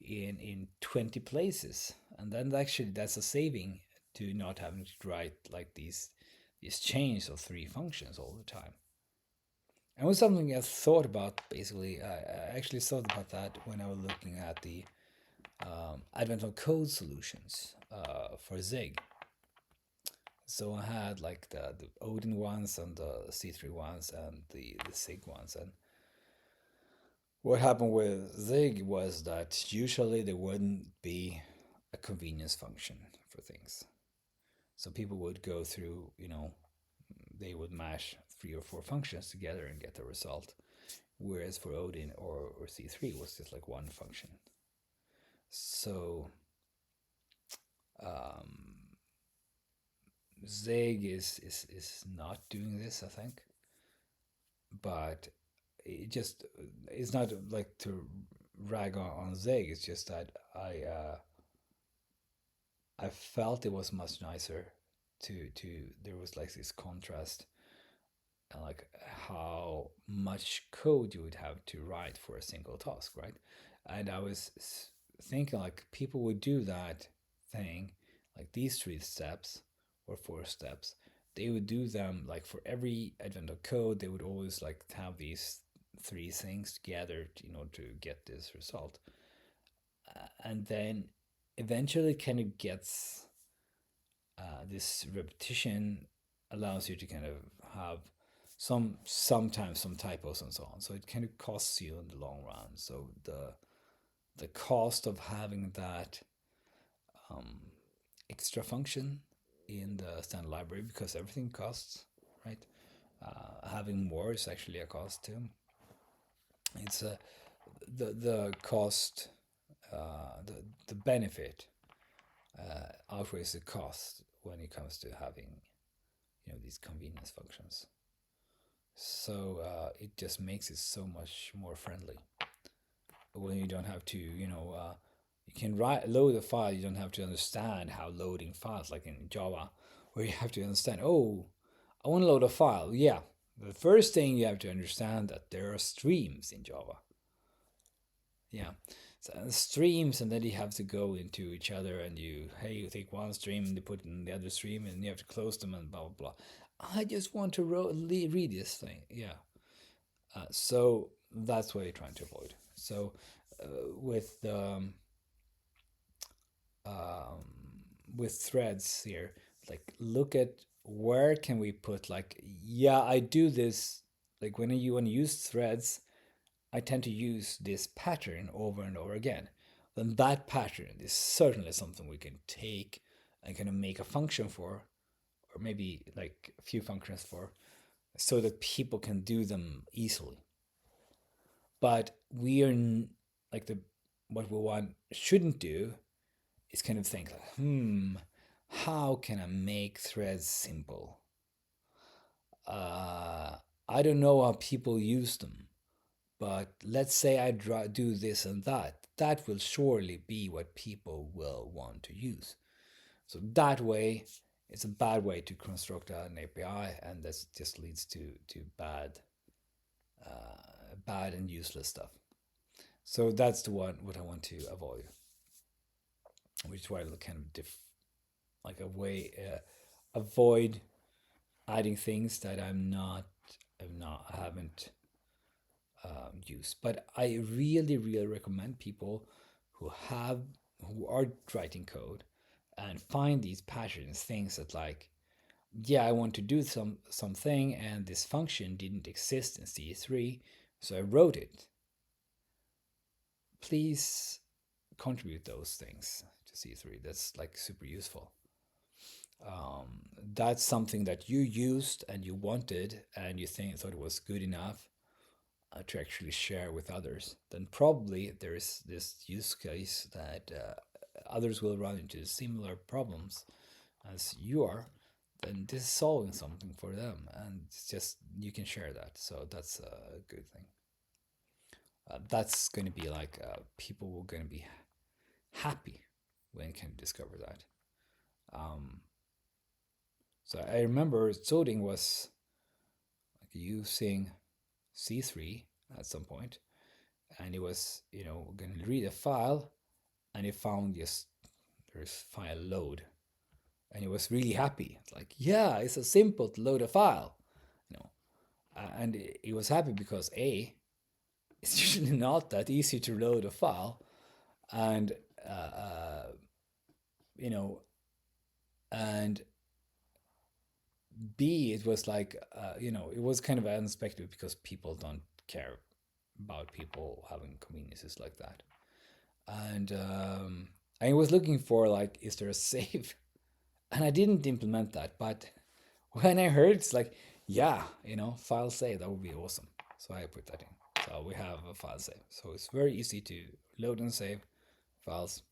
in 20 places, and then actually that's a saving to not having to write like these chains of three functions all the time. And was something I thought about. Basically, I actually thought about that when I was looking at the advent of code solutions for Zig. So I had like the Odin ones and the C3 ones and the Sig ones. And what happened with Zig was that usually there wouldn't be a convenience function for things. So people would go through, they would mash three or four functions together and get the result. Whereas for Odin or C3 it was just like one function. So um, Zig is not doing this, I think, but it's not like to rag on Zig. It's just that I felt it was much nicer to there was like this contrast, and like how much code you would have to write for a single task, right? And I was thinking like people would do that thing, like these three steps or four steps. They would do them like for every advent of code. They would always like have these three things together in order to get this result. And then eventually it kind of gets this repetition allows you to kind of have sometimes some typos and so on. So it kind of costs you in the long run. So the cost of having that um, extra function in the standard library, because everything costs, right? Having more is actually a cost too. It's the cost, the benefit outweighs the cost when it comes to having these convenience functions. So it just makes it so much more friendly when you don't have to you can load a file. You don't have to understand how loading files, like in Java, where you have to understand, oh, I want to load a file. Yeah, the first thing you have to understand that there are streams in Java. Yeah, so streams, and then you have to go into each other, and you take one stream and you put it in the other stream, and you have to close them and blah blah blah. I just want to read this thing. Yeah, so that's what you're trying to avoid. So with um, with threads here, like look at where can we put like, yeah, I do this, like when you want to use threads, I tend to use this pattern over and over again. Then that pattern is certainly something we can take and kind of make a function for, or maybe like a few functions for, so that people can do them easily. But we are like the what we want shouldn't do is kind of think like, how can I make threads simple? Uh, I don't know how people use them, but let's say I do this and that. That will surely be what people will want to use. So that way, it's a bad way to construct an API, and this just leads to bad and useless stuff. So that's the one what I want to avoid, which is why I kind of like a way avoid adding things that I haven't used. But I really, really recommend people who are writing code and find these patterns, things that like, yeah, I want to do something, and this function didn't exist in C3, so I wrote it. Please contribute those things to C3. That's like super useful. That's something that you used and you wanted and you thought it was good enough to actually share with others, then probably there's this use case that others will run into similar problems as you are. Then this is solving something for them, and it's just you can share that. So that's a good thing. That's going to be like people will going to be happy when can discover that. Um, so I remember Zoding was like using C3 at some point, and he was going to read a file, and he found just there's file load, and he was really happy. It's like, yeah, it's so simple to load a file, you know, and he was happy because it's usually not that easy to load a file, and uh, uh, you know, and B, it was like, it was kind of unexpected because people don't care about people having conveniences like that. And I was looking for like, is there a save? And I didn't implement that. But when I heard it's like, yeah, file save, that would be awesome. So I put that in. So we have a file save. So it's very easy to load and save files.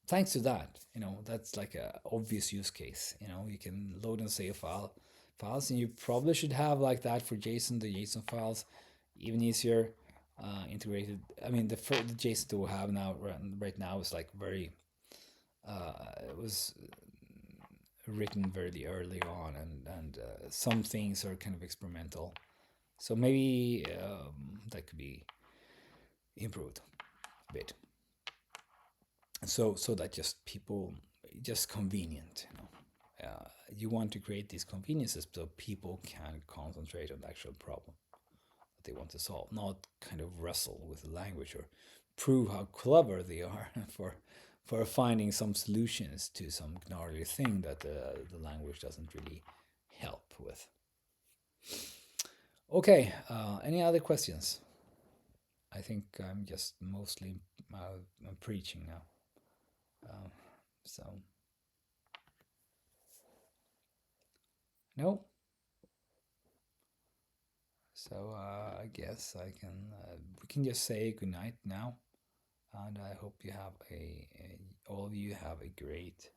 Thanks to that, that's like a obvious use case. You can load and save files, and you probably should have like that for JSON. The JSON files, even easier integrated. I mean, the JSON that we have now right now is like very. It was written very early on, and some things are kind of experimental. So maybe that could be improved a bit. So that just people just convenient. You want to create these conveniences so people can concentrate on the actual problem that they want to solve, not kind of wrestle with the language or prove how clever they are for finding some solutions to some gnarly thing that the language doesn't really help with. Okay, any other questions? I think I'm just mostly preaching now. So no. So I guess we can just say goodnight now, and I hope you have all of you have a great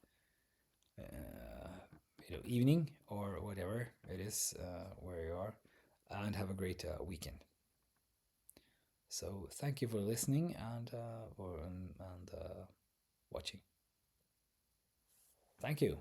evening or whatever it is where you are, and have a great weekend. So thank you for listening and watching. Thank you.